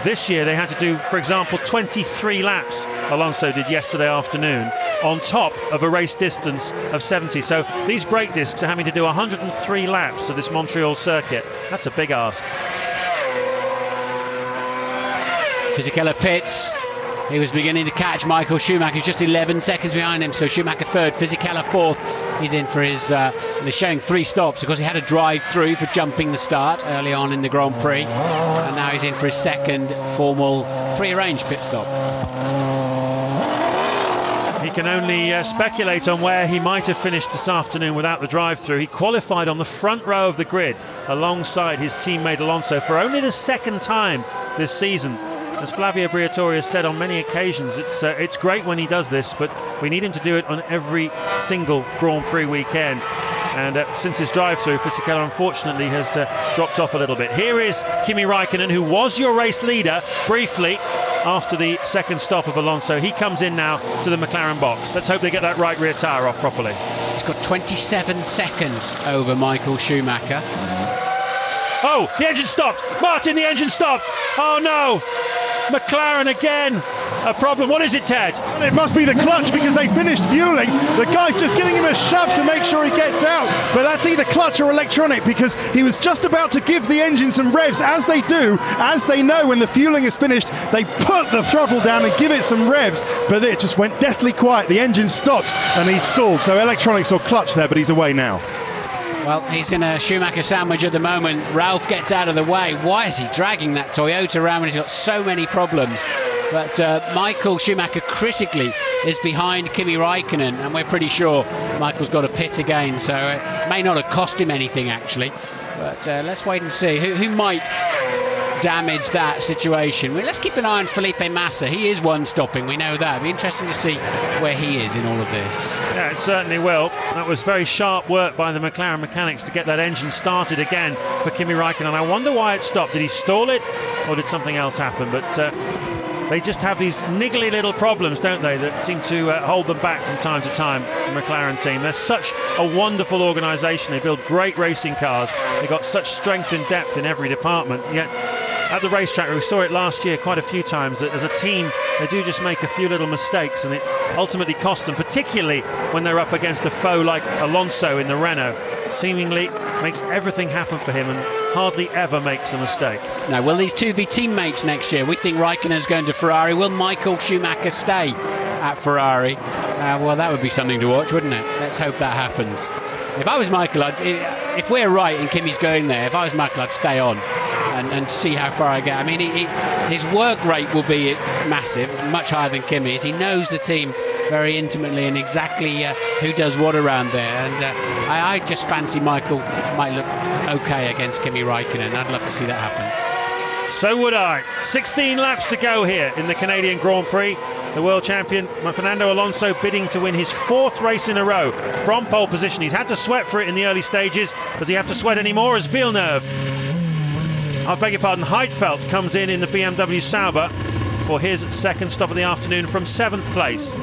This year they had to do, for example, 23 laps, Alonso did yesterday afternoon, on top of a race distance of 70. So these brake discs are having to do 103 laps of this Montreal circuit. That's a big ask. Fisichella pits. He was beginning to catch Michael Schumacher. He's just 11 seconds behind him, so Schumacher third, Fisichella fourth. He's in for his, and they're showing 3 stops. Of course, he had a drive-through for jumping the start early on in the Grand Prix, and now he's in for his second formal pre-arranged pit stop. He can only speculate on where he might have finished this afternoon without the drive-through. He qualified on the front row of the grid alongside his teammate Alonso for only the second time this season. As Flavio Briatore has said on many occasions, it's great when he does this, but we need him to do it on every single Grand Prix weekend. And since his drive-through, Fisichella unfortunately has dropped off a little bit. Here is Kimi Raikkonen, who was your race leader briefly after the second stop of Alonso. He comes in now to the McLaren box. Let's hope they get that right rear tyre off properly. He's got 27 seconds over Michael Schumacher. Oh, the engine stopped! Martin, the engine stopped! Oh no! McLaren again a problem. What is it, Ted? It must be the clutch, because they finished fueling. The guy's just giving him a shove to make sure he gets out, but that's either clutch or electronic, because he was just about to give the engine some revs, as they do, as they know when the fueling is finished, they put the throttle down and give it some revs, but it just went deathly quiet. The engine stopped and he stalled, so electronics or clutch there, but he's away now. Well, he's in a Schumacher sandwich at the moment. Ralph gets out of the way. Why is he dragging that Toyota around when he's got so many problems? But Michael Schumacher critically is behind Kimi Raikkonen, and we're pretty sure Michael's got a pit again, so it may not have cost him anything actually. But let's wait and see who might damage that situation. Well, let's keep an eye on Felipe Massa. He is one stopping, we know that. It'll be interesting to see where he is in all of this. Yeah, it certainly will. That was very sharp work by the McLaren mechanics to get that engine started again for Kimi Raikkonen. I wonder why it stopped. Did he stall it, or did something else happen? But they just have these niggly little problems, don't they, that seem to hold them back from time to time, the McLaren team. They're such a wonderful organisation. They build great racing cars. They've got such strength and depth in every department, yet at the racetrack, we saw it last year quite a few times, that as a team they do just make a few little mistakes, and it ultimately costs them, particularly when they're up against a foe like Alonso in the Renault. Seemingly makes everything happen for him and hardly ever makes a mistake. Now, will these two be teammates next year? We think Raikkonen's going to Ferrari. Will Michael Schumacher stay at Ferrari? Well, that would be something to watch, wouldn't it? Let's hope that happens. If I was Michael, if we're right and Kimi's going there, if I was Michael, I'd stay on and see how far I get. I mean, his work rate will be massive, much higher than Kimi's. He knows the team very intimately and exactly who does what around there. And I just fancy Michael might look okay against Kimi Raikkonen. I'd love to see that happen. So would I. 16 laps to go here in the Canadian Grand Prix. The world champion Fernando Alonso bidding to win his 4th race in a row from pole position. He's had to sweat for it in the early stages. Does he have to sweat anymore as Villeneuve, I beg your pardon, Heidfeld comes in the BMW Sauber for his second stop of the afternoon from 7th place.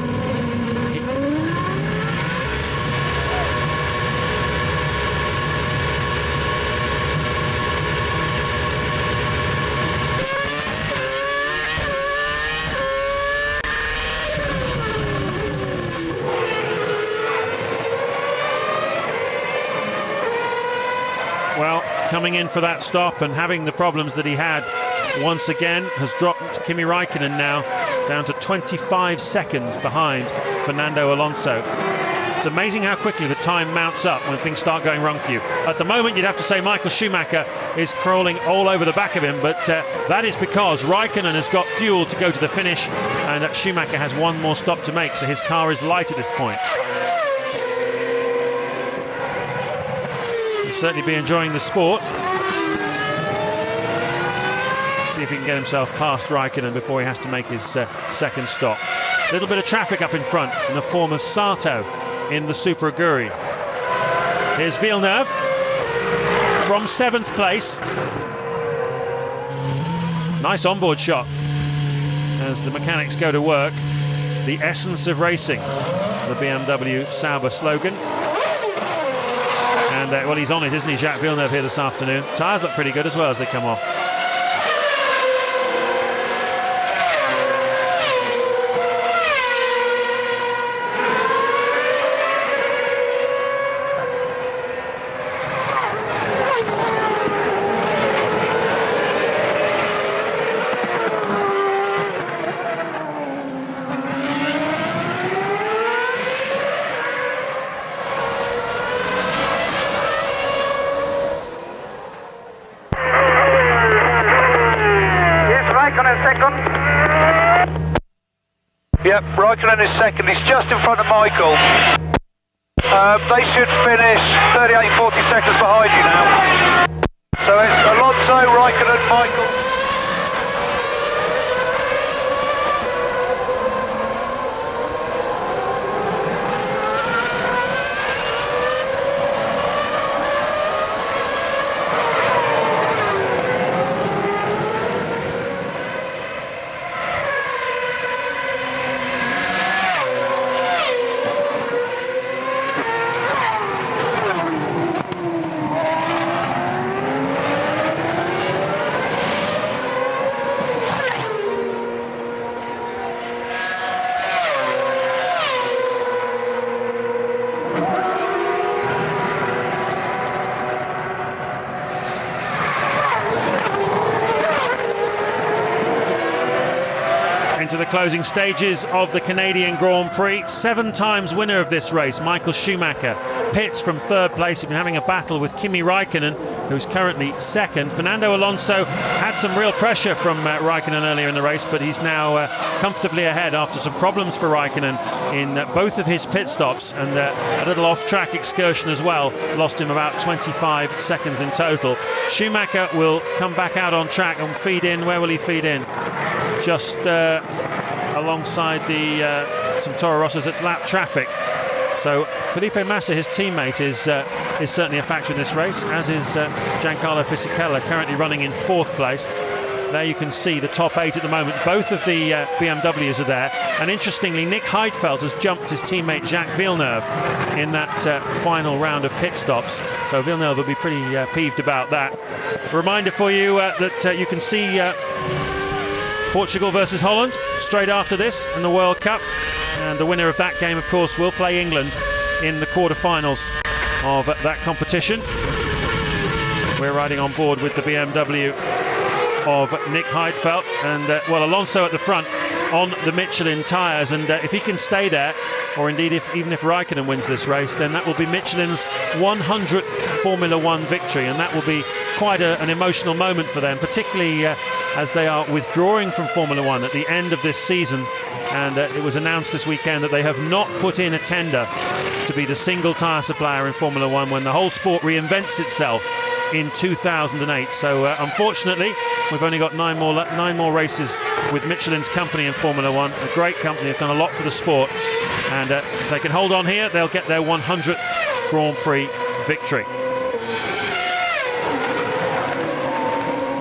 Well, coming in for that stop and having the problems that he had once again has dropped Kimi Raikkonen now down to 25 seconds behind Fernando Alonso. It's amazing how quickly the time mounts up when things start going wrong for you. At the moment, you'd have to say Michael Schumacher is crawling all over the back of him, but that is because Raikkonen has got fuel to go to the finish, and Schumacher has one more stop to make, so his car is light at this point. Certainly be enjoying the sport. See if he can get himself past Raikkonen before he has to make his second stop. A little bit of traffic up in front in the form of Sato in the Super Aguri. Here's Villeneuve from 7th place. Nice onboard shot as the mechanics go to work. The essence of racing, the BMW Sauber slogan. And well, he's on it, isn't he, Jacques Villeneuve here this afternoon. Tyres look pretty good as well as they come off. Yep, Raikkonen is second. He's just in front of Michael. They should finish 38, 40 seconds behind you now. So it's Alonso, Raikkonen, Michael. closing stages of the Canadian Grand Prix. 7 times winner of this race, Michael Schumacher, pits from 3rd place. He's been having a battle with Kimi Raikkonen, who's currently 2nd. Fernando Alonso had some real pressure from Raikkonen earlier in the race, but he's now comfortably ahead after some problems for Raikkonen in both of his pit stops, and a little off-track excursion as well. Lost him about 25 seconds in total. Schumacher will come back out on track and feed in. Where will he feed in? Just alongside some Toro Rossos. It's lap traffic. So Felipe Massa, his teammate, is certainly a factor in this race, as is Giancarlo Fisichella, currently running in 4th place. There you can see the top 8 at the moment. Both of the BMWs are there. And interestingly, Nick Heidfeld has jumped his teammate Jacques Villeneuve in that final round of pit stops. So Villeneuve will be pretty peeved about that. A reminder for you that you can see Portugal versus Holland straight after this in the World Cup. And the winner of that game, of course, will play England in the quarterfinals of that competition. We're riding on board with the BMW of Nick Heidfeld, and well, Alonso at the front on the Michelin tyres, and if he can stay there, or indeed even if Raikkonen wins this race, then that will be Michelin's 100th Formula One victory, and that will be quite an emotional moment for them, particularly as they are withdrawing from Formula One at the end of this season. And it was announced this weekend that they have not put in a tender to be the single tyre supplier in Formula One when the whole sport reinvents itself in 2008. So unfortunately, we've only got 9 more races with Michelin's company in Formula One. A great company, have done a lot for the sport, and if they can hold on here, they'll get their 100th Grand Prix victory.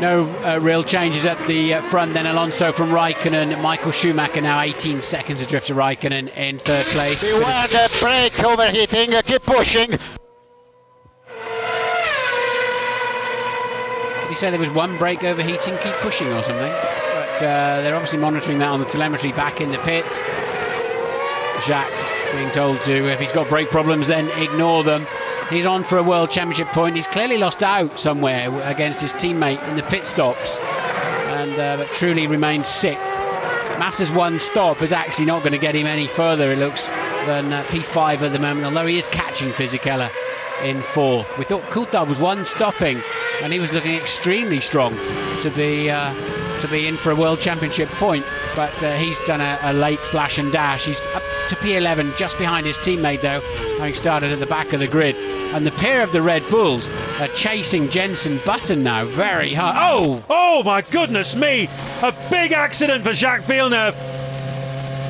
No real changes at the front then. Alonso from Raikkonen. Michael Schumacher now 18 seconds adrift to Raikkonen in 3rd place. Beware the brake overheating, keep pushing. Did he say there was one brake overheating, keep pushing or something? But they're obviously monitoring that on the telemetry back in the pits. Jacques being told to, if he's got brake problems, then ignore them. He's on for a World Championship point. He's clearly lost out somewhere against his teammate in the pit stops, and but truly remains 6th. Massa's one stop is actually not going to get him any further, it looks, than P5 at the moment, although he is catching Fisichella in 4th. We thought Coulthard was one stopping, and he was looking extremely strong to be in for a World Championship point, but he's done a late splash and dash. He's up to P11, just behind his teammate though, having started at the back of the grid. And the pair of the Red Bulls are chasing Jenson Button now very hard. Oh my goodness me! A big accident for Jacques Villeneuve.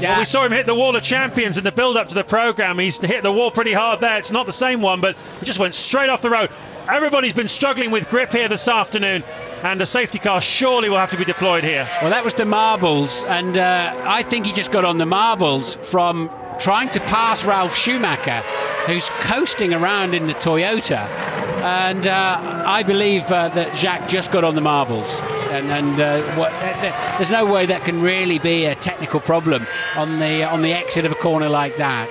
Yeah. Well, we saw him hit the wall of champions in the build-up to the programme. He's hit the wall pretty hard there. It's not the same one, but he just went straight off the road. Everybody's been struggling with grip here this afternoon, and a safety car surely will have to be deployed here. Well, that was the marbles, and I think he just got on the marbles from trying to pass Ralf Schumacher, who's coasting around in the Toyota, and I believe that Jacques just got on the marbles, and there's no way that can really be a technical problem on the exit of a corner like that.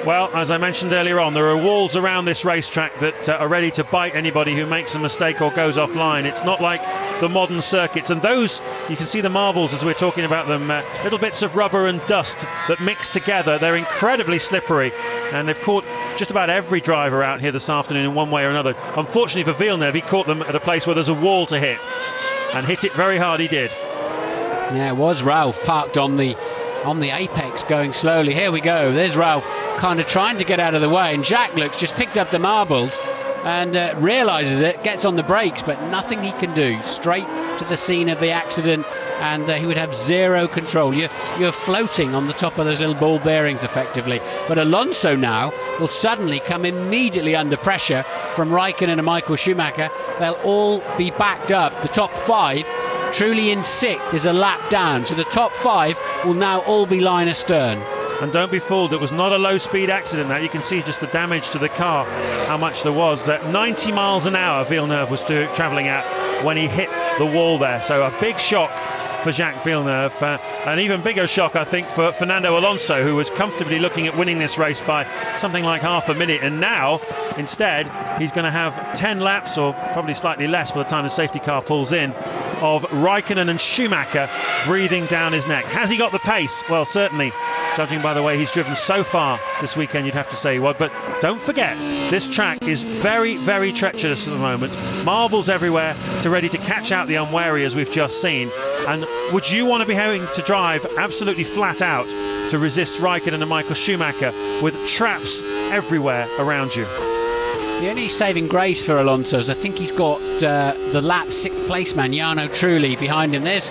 Well, as I mentioned earlier on, there are walls around this racetrack that are ready to bite anybody who makes a mistake or goes offline. It's not like the modern circuits, and those, you can see the marbles as we're talking about them, little bits of rubber and dust that mix together. They're incredibly slippery, and they've caught just about every driver out here this afternoon in one way or another. Unfortunately for Villeneuve, he caught them at a place where there's a wall to hit, and hit it very hard he did. Yeah, it was Ralph parked on the apex going slowly. Here we go, there's Ralph kind of trying to get out of the way, and Jacques looks just picked up the marbles and realises it, gets on the brakes, but nothing he can do. Straight to the scene of the accident, and he would have zero control. You're floating on the top of those little ball bearings effectively. But Alonso now will suddenly come immediately under pressure from Raikkonen and Michael Schumacher. They'll all be backed up. The top 5 truly in 6th. There's a lap down, so the top 5 will now all be line astern. And don't be fooled, it was not a low-speed accident. Now you can see just the damage to the car, how much there was. 90 miles an hour Villeneuve was travelling at when he hit the wall there. So a big shock for Jacques Villeneuve. An even bigger shock, I think, for Fernando Alonso, who was comfortably looking at winning this race by something like half a minute, and now instead he's going to have 10 laps, or probably slightly less by the time the safety car pulls in, of Raikkonen and Schumacher breathing down his neck. Has he got the pace? Well, certainly, judging by the way he's driven so far this weekend, you'd have to say he would. But don't forget, this track is very, very treacherous at the moment. Marbles everywhere to ready to catch out the unwary, as we've just seen. And would you want to be having to drive absolutely flat out to resist Raikkonen and Michael Schumacher with traps everywhere around you? The only saving grace for Alonso is I think he's got the lap 6th place man, Jarno Trulli, behind him. There's,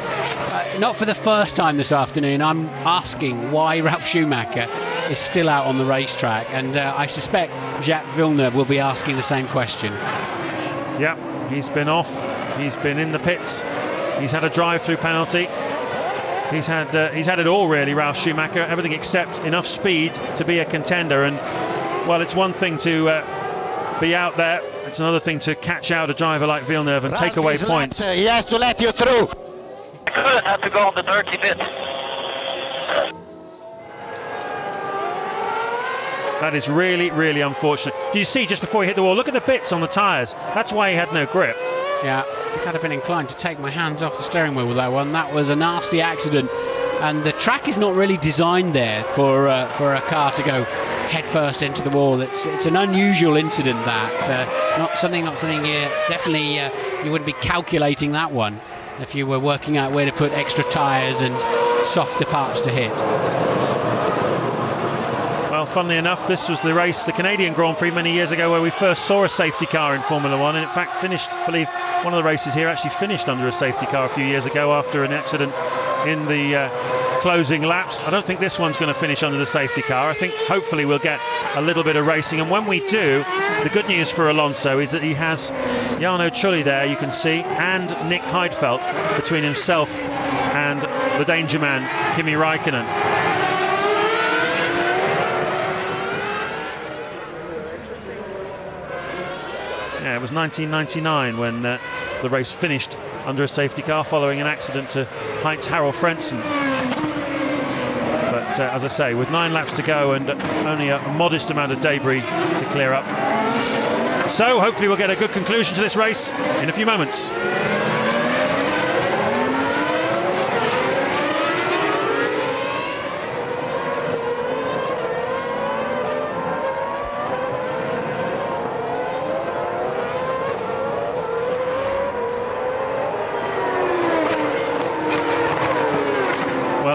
not for the first time this afternoon, I'm asking why Ralf Schumacher is still out on the racetrack, and I suspect Jacques Villeneuve will be asking the same question. Yeah, he's been off, he's been in the pits, he's had a drive-through penalty, he's had it all really, Ralf Schumacher, everything except enough speed to be a contender. And well, it's one thing to be out there, it's another thing to catch out a driver like Villeneuve and take away points. He has to let you through. Good, have to go on the dirty bit. That is really, really unfortunate. Do you see just before he hit the wall, look at the bits on the tyres. That's why he had no grip. Yeah, I think I'd have been inclined to take my hands off the steering wheel with that one. That was a nasty accident, and the track is not really designed there for a car to go head first into the wall. It's an unusual incident, that not something you definitely you wouldn't be calculating that one if you were working out where to put extra tyres and softer parts to hit. Well, funnily enough, this was the race, the Canadian Grand Prix many years ago, where we first saw a safety car in Formula One, and in fact finished, I believe one of the races here actually finished under a safety car a few years ago after an accident in the closing laps. I don't think this one's going to finish under the safety car. I think hopefully we'll get a little bit of racing, and when we do, the good news for Alonso is that he has Jarno Trulli there, you can see, and Nick Heidfeld between himself and the danger man Kimi Raikkonen. Yeah, it was 1999 when the race finished under a safety car following an accident to Heinz Harald Frentzen. But as I say, with 9 laps to go and only a modest amount of debris to clear up. So hopefully we'll get a good conclusion to this race in a few moments.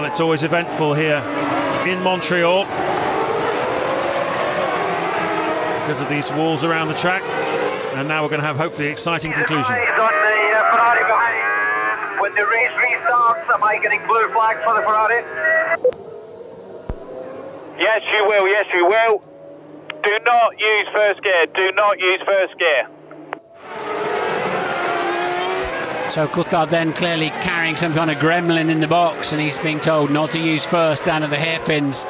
It's always eventful here in Montreal because of these walls around the track, and now we're going to have hopefully an exciting conclusion. On the Ferrari behind. When the race restarts, am I getting blue flags for the Ferrari? Yes, you will. Yes, you will. Do not use first gear. Do not use first gear. So Coulthard then clearly carrying some kind of gremlin in the box, and he's being told not to use first down to the hairpins.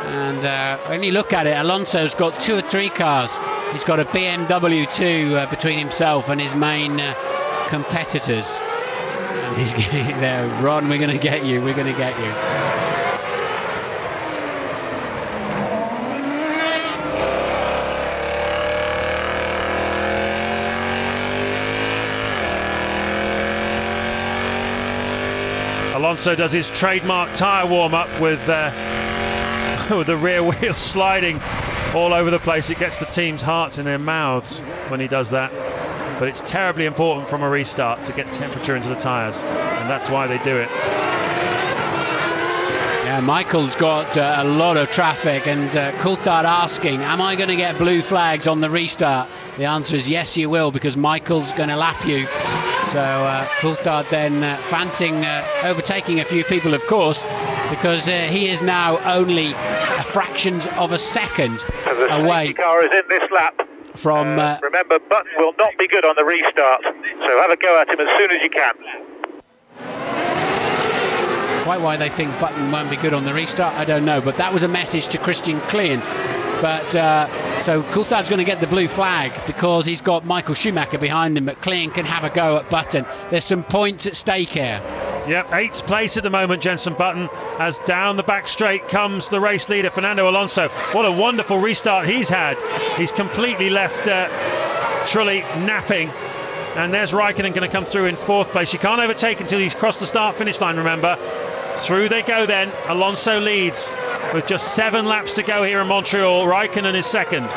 And when you look at it, Alonso's got 2 or 3 cars. He's got a BMW too between himself and his main competitors. And he's getting there, Ron, we're going to get you, we're going to get you. Alonso does his trademark tyre warm-up with the rear wheel sliding all over the place. It gets the team's hearts in their mouths when he does that. But it's terribly important from a restart to get temperature into the tyres, and that's why they do it. Yeah, Michael's got a lot of traffic, and Coulthard asking, am I going to get blue flags on the restart? The answer is yes, you will, because Michael's going to lap you. So Coulthard then fancying overtaking a few people, of course, because he is now only a fractions of a second away. The car is in this lap. From remember, Button will not be good on the restart, so have a go at him as soon as you can. Quite why they think Button won't be good on the restart, I don't know, but that was a message to Christian Klein. But so Coulthard's going to get the blue flag because he's got Michael Schumacher behind him, but Klein can have a go at Button. There's some points at stake here. Yep, 8th place at the moment, Jenson Button, as down the back straight comes the race leader, Fernando Alonso. What a wonderful restart he's had. He's completely left Trulli napping. And there's Raikkonen going to come through in 4th place. You can't overtake until he's crossed the start-finish line, remember. Through they go then. Alonso leads with just 7 laps to go here in Montreal. Raikkonen is second.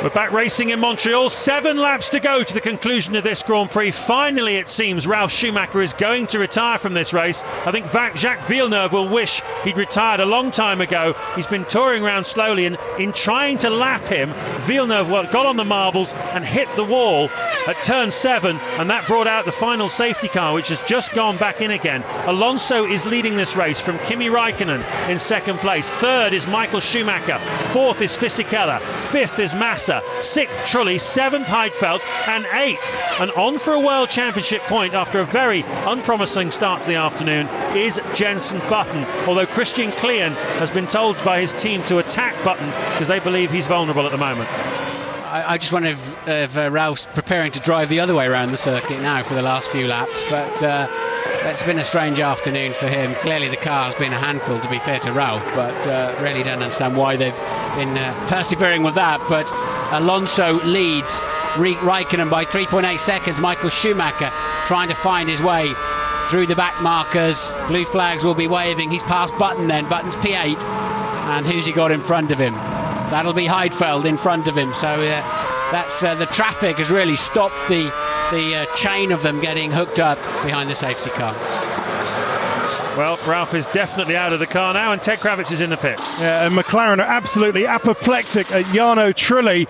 We're back racing in Montreal, 7 laps to go to the conclusion of this Grand Prix. Finally, it seems Ralf Schumacher is going to retire from this race. I think Jacques Villeneuve will wish he'd retired a long time ago. He's been touring around slowly, and in trying to lap him, Villeneuve got on the marbles and hit the wall at turn 7, and that brought out the final safety car, which has just gone back in again. Alonso is leading this race from Kimi Raikkonen in 2nd place. 3rd is Michael Schumacher. 4th is Fisichella. 5th is Massa. 6th Trulli, 7th Heidfeld, and 8th, and on for a World Championship point after a very unpromising start to the afternoon, is Jenson Button, although Christian Klien has been told by his team to attack Button because they believe he's vulnerable at the moment. I just wonder if Ralph's preparing to drive the other way around the circuit now for the last few laps, but it's been a strange afternoon for him. Clearly the car has been a handful, to be fair to Ralph, but really don't understand why they've been persevering with that. But Alonso leads Raikkonen by 3.8 seconds. Michael Schumacher trying to find his way through the back markers. Blue flags will be waving. He's passed Button then. Button's P8. And who's he got in front of him? That'll be Heidfeld in front of him. So that's the traffic has really stopped the chain of them getting hooked up behind the safety car. Well, Ralph is definitely out of the car now, and Ted Kravitz is in the pits. Yeah, and McLaren are absolutely apoplectic at Jarno Trulli.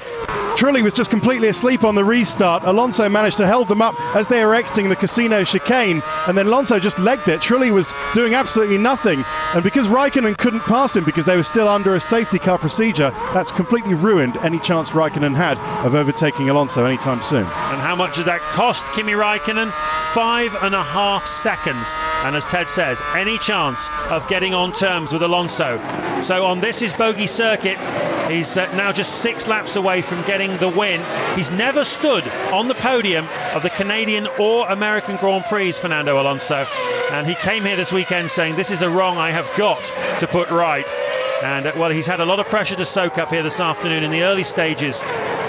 Trulli was just completely asleep on the restart. Alonso managed to hold them up as they were exiting the casino chicane, and then Alonso just legged it. Trulli was doing absolutely nothing, and because Raikkonen couldn't pass him because they were still under a safety car procedure, that's completely ruined any chance Raikkonen had of overtaking Alonso anytime soon. And how much did that cost Kimi Raikkonen? 5.5 seconds. And as Ted says, any chance of getting on terms with Alonso. So on this is bogey circuit, he's now just 6 laps away from getting the win. He's never stood on the podium of the Canadian or American Grand Prix, Fernando Alonso. And he came here this weekend saying, this is a wrong I have got to put right. And well, he's had a lot of pressure to soak up here this afternoon in the early stages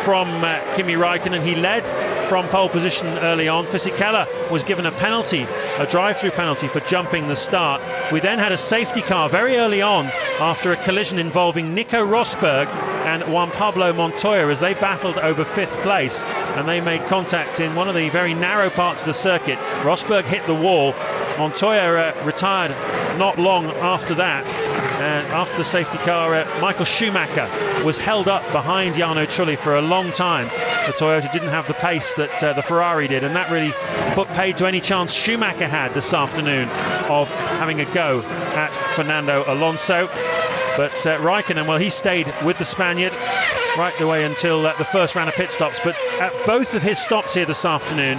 from Kimi Raikkonen. He led from pole position early on. Fisichella was given a penalty, a drive-through penalty for jumping the start. We then had a safety car very early on after a collision involving Nico Rosberg and Juan Pablo Montoya as they battled over 5th place, and they made contact in one of the very narrow parts of the circuit. Rosberg hit the wall. Montoya retired not long after that. After the safety car, Michael Schumacher was held up behind Jarno Trulli for a long time. The Toyota didn't have the pace that the Ferrari did, and that really put paid to any chance Schumacher had this afternoon of having a go at Fernando Alonso. But Raikkonen, well, he stayed with the Spaniard right the way until the first round of pit stops. But at both of his stops here this afternoon,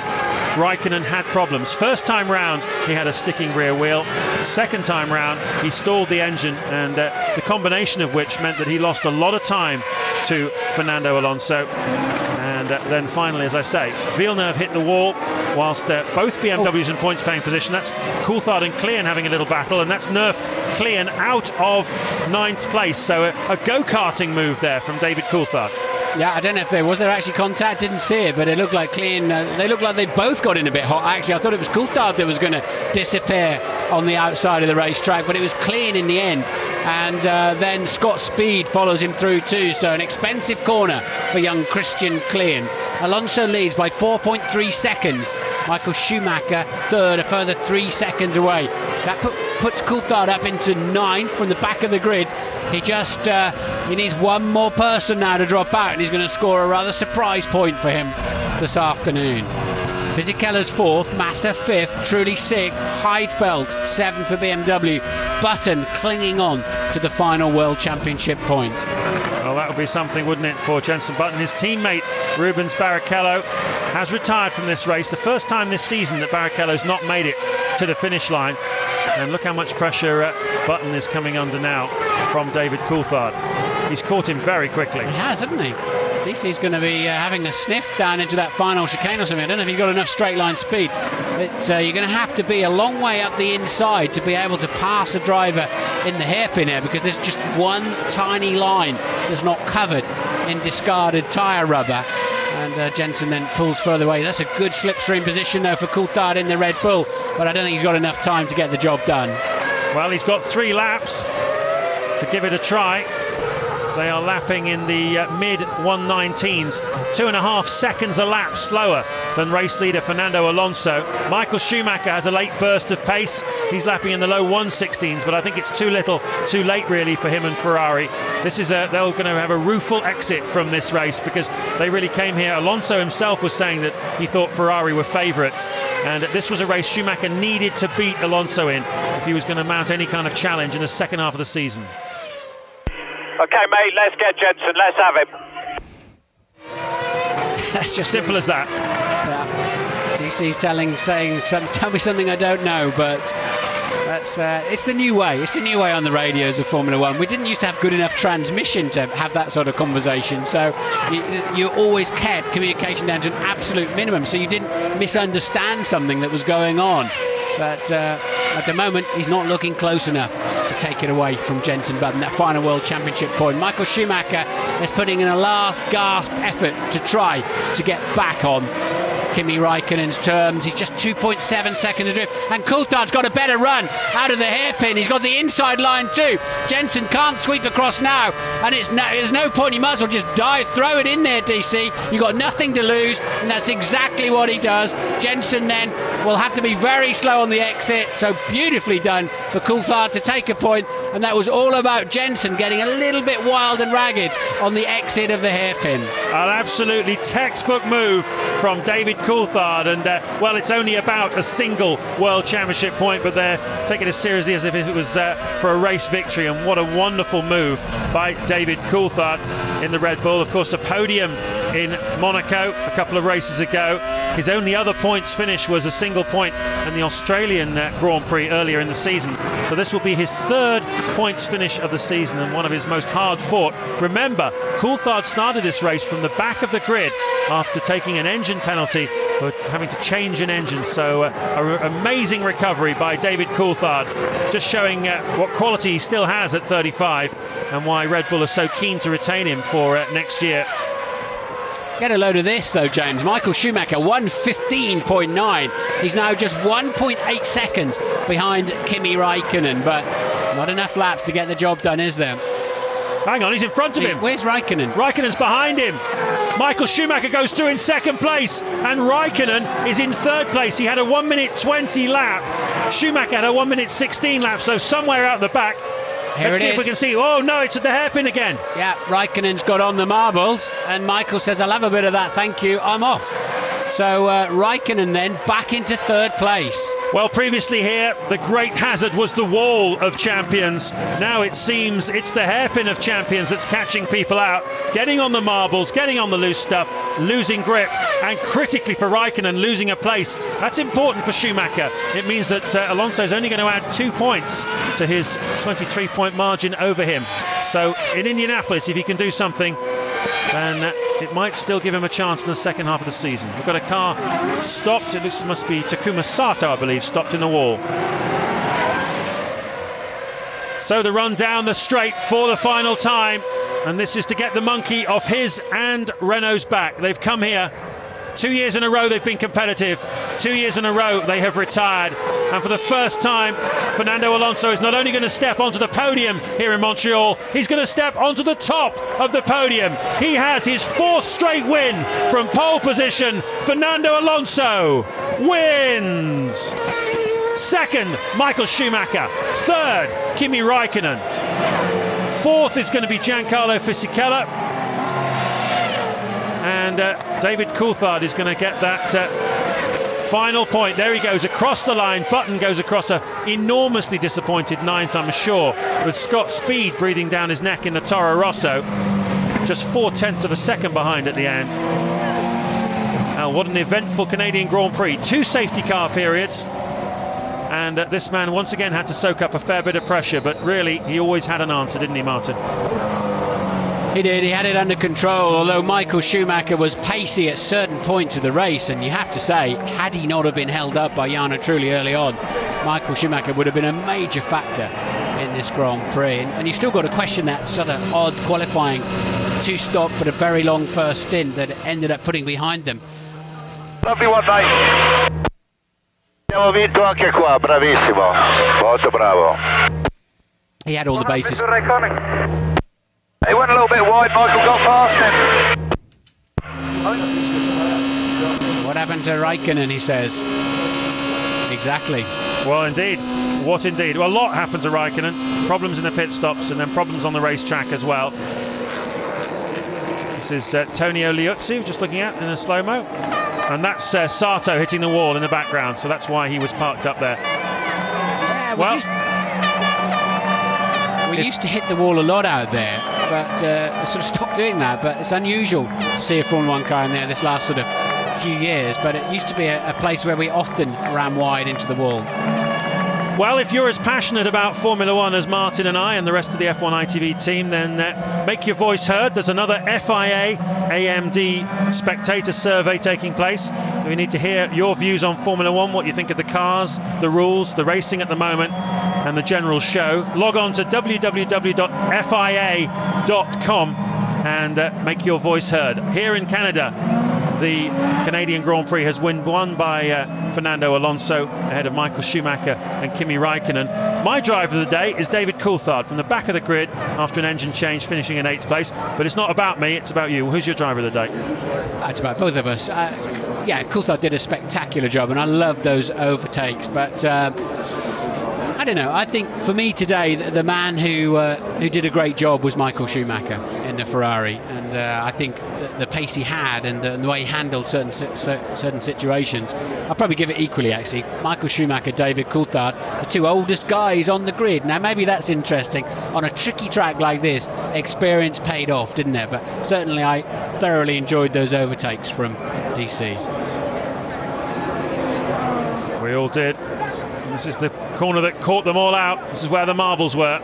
Raikkonen had problems. First time round, he had a sticking rear wheel. Second time round, he stalled the engine, and the combination of which meant that he lost a lot of time to Fernando Alonso. And then finally, as I say, Villeneuve hit the wall whilst both BMWs in points paying position. That's Coulthard and Klien having a little battle, and that's nerfed Klien out of 9th place. So a go-karting move there from David Coulthard. Yeah, I don't know if there was actually contact, didn't see it, but it looked like Klien, they looked like they both got in a bit hot. Actually, I thought it was Coulthard that was going to disappear on the outside of the racetrack, but it was Klien in the end. And then Scott Speed follows him through too, so an expensive corner for young Christian Klien. Alonso leads by 4.3 seconds. Michael Schumacher third, a further 3 seconds away. That puts Coulthard up into 9th from the back of the grid. He just he needs one more person now to drop out, and he's going to score a rather surprise point for him this afternoon. Fisichella's 4th, Massa 5th, Trulli 6th, Heidfeld 7th for BMW. Button clinging on to the final World Championship point. Well, that would be something, wouldn't it, for Jenson Button. His teammate Rubens Barrichello has retired from this race. The first time this season that Barrichello's not made it to the finish line. And look how much pressure Button is coming under now from David Coulthard. He's caught him very quickly. He has, hasn't he? DC's going to be having a sniff down into that final chicane or something. I don't know if he's got enough straight line speed. But you're going to have to be a long way up the inside to be able to pass the driver in the hairpin here, because there's just one tiny line that's not covered in discarded tyre rubber. And Jensen then pulls further away. That's a good slipstream position though for Coulthard in the Red Bull, but I don't think he's got enough time to get the job done. Well, he's got 3 laps to give it a try. They are lapping in the mid-119s, 2.5 seconds a lap slower than race leader Fernando Alonso. Michael Schumacher has a late burst of pace. He's lapping in the low 116s, but I think it's too little, too late really for him and Ferrari. This is they're going to have a rueful exit from this race, because they really came here. Alonso himself was saying that he thought Ferrari were favourites, and this was a race Schumacher needed to beat Alonso in if he was going to mount any kind of challenge in the second half of the season. Okay, mate, let's get Jensen. Let's have him. That's just simple as that. Yeah. DC's tell me something I don't know, but that's it's the new way. It's the new way on the radios of Formula One. We didn't used to have good enough transmission to have that sort of conversation, so you always kept communication down to an absolute minimum, so you didn't misunderstand something that was going on. But at the moment, he's not looking close enough to take it away from Jensen Button, that final World Championship point. Michael Schumacher is putting in a last gasp effort to try to get back on Kimi Raikkonen's terms. He's just 2.7 seconds adrift, and Coulthard's got a better run out of the hairpin. He's got the inside line too. Jensen can't sweep across now, and there's no point. He might as well just dive, throw it in there, DC. You've got nothing to lose, and that's exactly what he does. Jensen then will have to be very slow on the exit, so beautifully done for Coulthard to take a point, and that was all about Jensen getting a little bit wild and ragged on the exit of the hairpin. An absolutely textbook move from David Coulthard, and well, it's only about a single World Championship point, but they're taking it as seriously as if it was for a race victory, and what a wonderful move by David Coulthard in the Red Bull. Of course, a podium in Monaco a couple of races ago. His only other points finish was a single point in the Australian Grand Prix earlier in the season. So this will be his 3rd points finish of the season, and one of his most hard fought. Remember, Coulthard started this race from the back of the grid after taking an engine penalty for having to change an engine. So an amazing recovery by David Coulthard, just showing what quality he still has at 35 and why Red Bull are so keen to retain him for next year. Get a load of this though, James. Michael Schumacher 1:15.9. He's now just 1.8 seconds behind Kimi Raikkonen, but not enough laps to get the job done, is there? Hang on, he's in front of him. Where's Raikkonen? Raikkonen's behind him. Michael Schumacher goes through in 2nd place, and Raikkonen is in 3rd place. He had a 1:20 lap. Schumacher had a 1:16 lap, so somewhere out the back. Here Let's see it if we is. can see. Oh no, it's at the hairpin again. Yeah, Raikkonen's got on the marbles, and Michael says, I'll have a bit of that, thank you, I'm off. So Raikkonen then back into 3rd place. Well, previously here, the great hazard was the wall of champions. Now it seems it's the hairpin of champions that's catching people out, getting on the marbles, getting on the loose stuff, losing grip, and critically for Raikkonen, losing a place. That's important for Schumacher. It means that Alonso's only going to add 2 points to his 23-point margin over him. So in Indianapolis, if he can do something, then it might still give him a chance in the second half of the season. We've got a car stopped. It must be Takuma Sato, I believe, stopped in the wall. So the run down the straight for the final time, and this is to get the monkey off his and Renault's back. They've come here 2 years in a row, they've been competitive. 2 years in a row, they have retired. And for the first time, Fernando Alonso is not only going to step onto the podium here in Montreal, he's going to step onto the top of the podium. He has his 4th straight win from pole position. Fernando Alonso wins. 2nd, Michael Schumacher. 3rd, Kimi Raikkonen. 4th is going to be Giancarlo Fisichella. And David Coulthard is going to get that final point. There he goes across the line. Button goes across a enormously disappointed 9th, I'm sure, with Scott Speed breathing down his neck in the Toro Rosso. Just 0.4 of a second behind at the end. Well, what an eventful Canadian Grand Prix. 2 safety car periods. And this man once again had to soak up a fair bit of pressure, but really he always had an answer, didn't he, Martin? He did, he had it under control, although Michael Schumacher was pacey at certain points of the race, and you have to say, had he not have been held up by Jarno Trulli early on, Michael Schumacher would have been a major factor in this Grand Prix. And you still got to question that sort of odd qualifying 2-stop but a very long first stint that ended up putting behind them. Lovely one, mate. Abbiamo vinto anche qua, bravissimo, molto bravo. He had all the bases. He went a little bit wide, Michael got past him. What happened to Raikkonen, he says. Exactly. Well, indeed. What indeed? Well, a lot happened to Raikkonen. Problems in the pit stops and then problems on the racetrack as well. This is Tonio Liuzzi, just looking at in a slow-mo. And that's Sato hitting the wall in the background, so that's why he was parked up there. Yeah, well, we used to hit the wall a lot out there, but sort of stopped doing that. But it's unusual to see a Formula 1 car in there this last sort of few years. But it used to be a place where we often ran wide into the wall. Well, if you're as passionate about Formula 1 as Martin and I and the rest of the F1 ITV team, then make your voice heard. There's another FIA AMD spectator survey taking place. We need to hear your views on Formula 1, what you think of the cars, the rules, the racing at the moment, and the general show. Log on to www.fia.com and make your voice heard. Here in Canada, the Canadian Grand Prix has been won by Fernando Alonso ahead of Michael Schumacher and Kimi Raikkonen. My driver of the day is David Coulthard from the back of the grid after an engine change, finishing in 8th place. But it's not about me, it's about you. Who's your driver of the day? It's about both of us. Yeah, Coulthard did a spectacular job, and I love those overtakes. But I don't know. I think for me today, the man who did a great job was Michael Schumacher in the Ferrari, and I think the pace he had and the way he handled certain situations, I'll probably give it equally actually. Michael Schumacher, David Coulthard, the 2 oldest guys on the grid. Now maybe that's interesting. On a tricky track like this, experience paid off, didn't it? But certainly I thoroughly enjoyed those overtakes from DC. We all did. This is the corner that caught them all out. This is where the marbles were.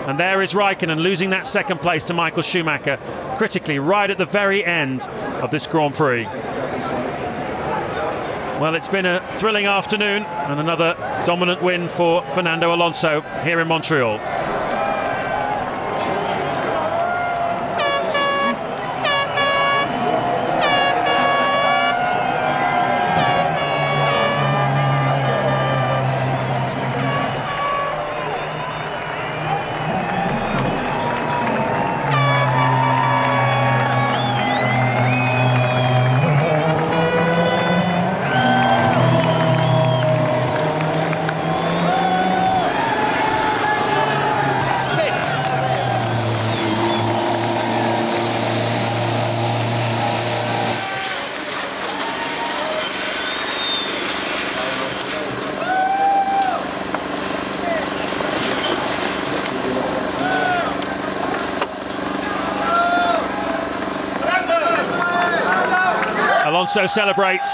And there is Raikkonen losing that 2nd place to Michael Schumacher, critically right at the very end of this Grand Prix. Well, it's been a thrilling afternoon and another dominant win for Fernando Alonso here in Montreal. Alonso celebrates,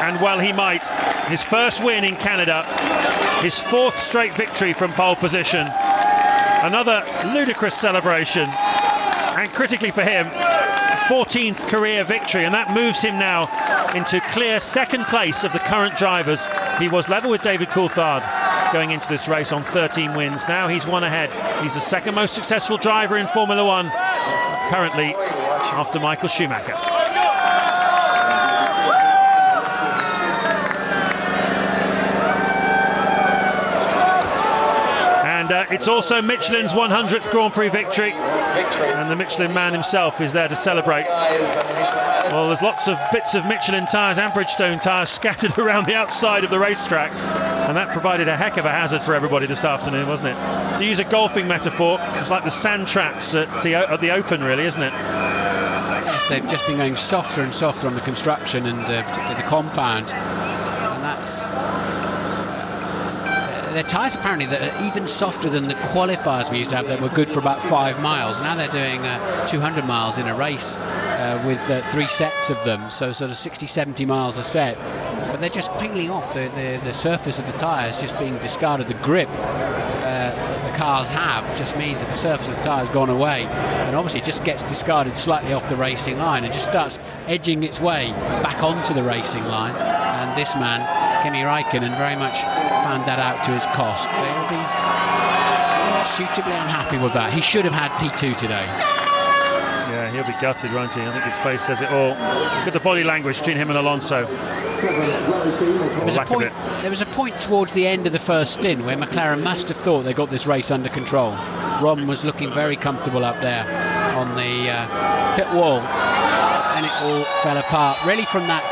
and well he might. His first win in Canada, his 4th straight victory from pole position. Another ludicrous celebration, and critically for him, 14th career victory, and that moves him now into clear 2nd place of the current drivers. He was level with David Coulthard going into this race on 13 wins. Now he's 1 ahead. He's the 2nd most successful driver in Formula 1 currently, after Michael Schumacher. It's also Michelin's 100th Grand Prix victory, and the Michelin man himself is there to celebrate. Well, there's lots of bits of Michelin tyres and Bridgestone tyres scattered around the outside of the racetrack, and that provided a heck of a hazard for everybody this afternoon, wasn't it? To use a golfing metaphor, it's like the sand traps at the Open, really, isn't it? Yes, they've just been going softer and softer on the construction, and particularly the compound, and that's... They're tyres apparently that are even softer than the qualifiers we used to have that were good for about 5 miles. Now they're doing 200 miles in a race with 3 sets of them, so sort of 60-70 miles a set. But they're just peeling off. The surface of the tyres just being discarded. The grip that the cars have just means that the surface of the tyre has gone away, and obviously it just gets discarded slightly off the racing line and just starts edging its way back onto the racing line. And this man, Kimi Raikkonen, very much found that out to his cost. They'll be suitably unhappy with that. He should have had P2 today. Yeah, he'll be gutted, won't he? I think his face says it all. Look at the body language between him and Alonso. There was a point towards the end of the first stint where McLaren must have thought they got this race under control. Ron was looking very comfortable up there on the pit wall, and it all fell apart, really from that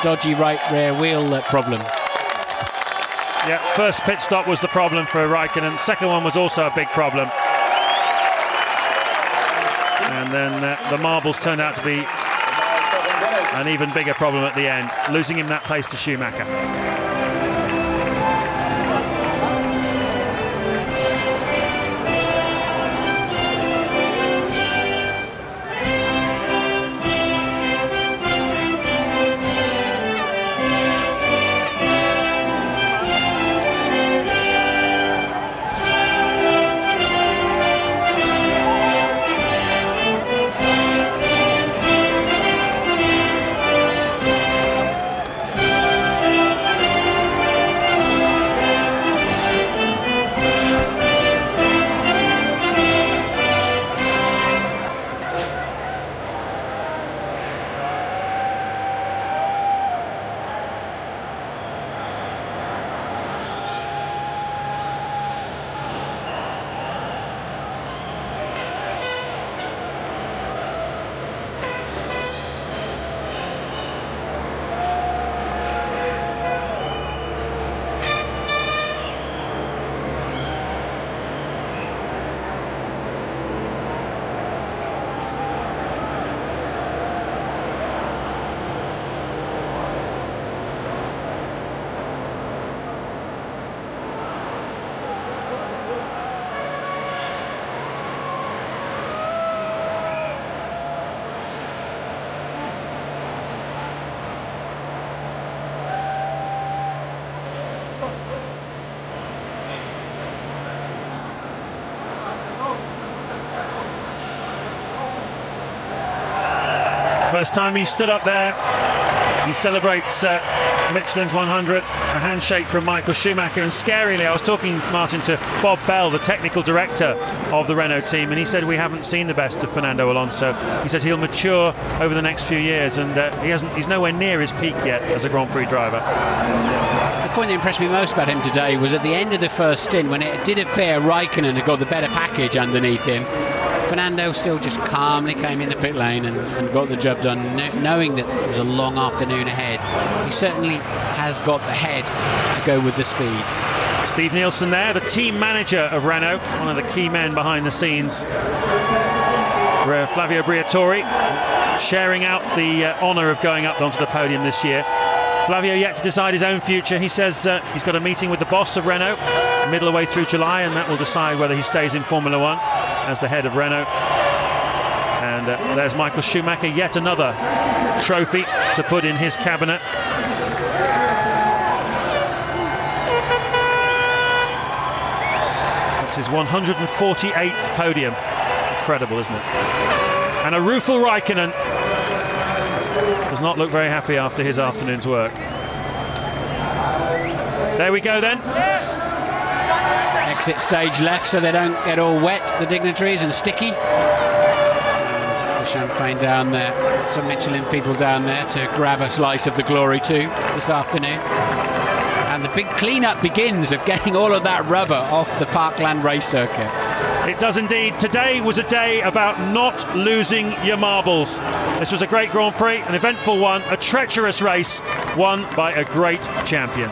dodgy right rear wheel problem. Yeah, first pit stop was the problem for Raikkonen. Second one was also a big problem. And then the marbles turned out to be an even bigger problem at the end, losing him that place to Schumacher. First time he stood up there, he celebrates Michelin's 100, a handshake from Michael Schumacher, and scarily, I was talking, Martin, to Bob Bell, the technical director of the Renault team, and he said we haven't seen the best of Fernando Alonso. He says he'll mature over the next few years, and he's nowhere near his peak yet as a Grand Prix driver. The point that impressed me most about him today was at the end of the first stint, when it did appear Raikkonen had got the better package underneath him. Fernando still just calmly came in the pit lane and got the job done, knowing that there was a long afternoon ahead. He certainly has got the head to go with the speed. Steve Nielsen there, the team manager of Renault, one of the key men behind the scenes. Flavio Briatore sharing out the honour of going up onto the podium this year. Flavio yet to decide his own future. He says he's got a meeting with the boss of Renault middle of the way through July, and that will decide whether he stays in Formula One as the head of Renault. And there's Michael Schumacher, yet another trophy to put in his cabinet. That's his 148th podium. Incredible, isn't it? And a rueful Raikkonen does not look very happy after his afternoon's work. There we go then. Exit stage left so they don't get all wet, the dignitaries, and sticky. And the champagne down there. Some Michelin people down there to grab a slice of the glory too this afternoon. And the big clean-up begins of getting all of that rubber off the Parkland race circuit. It does indeed. Today was a day about not losing your marbles. This was a great Grand Prix, an eventful one, a treacherous race, won by a great champion.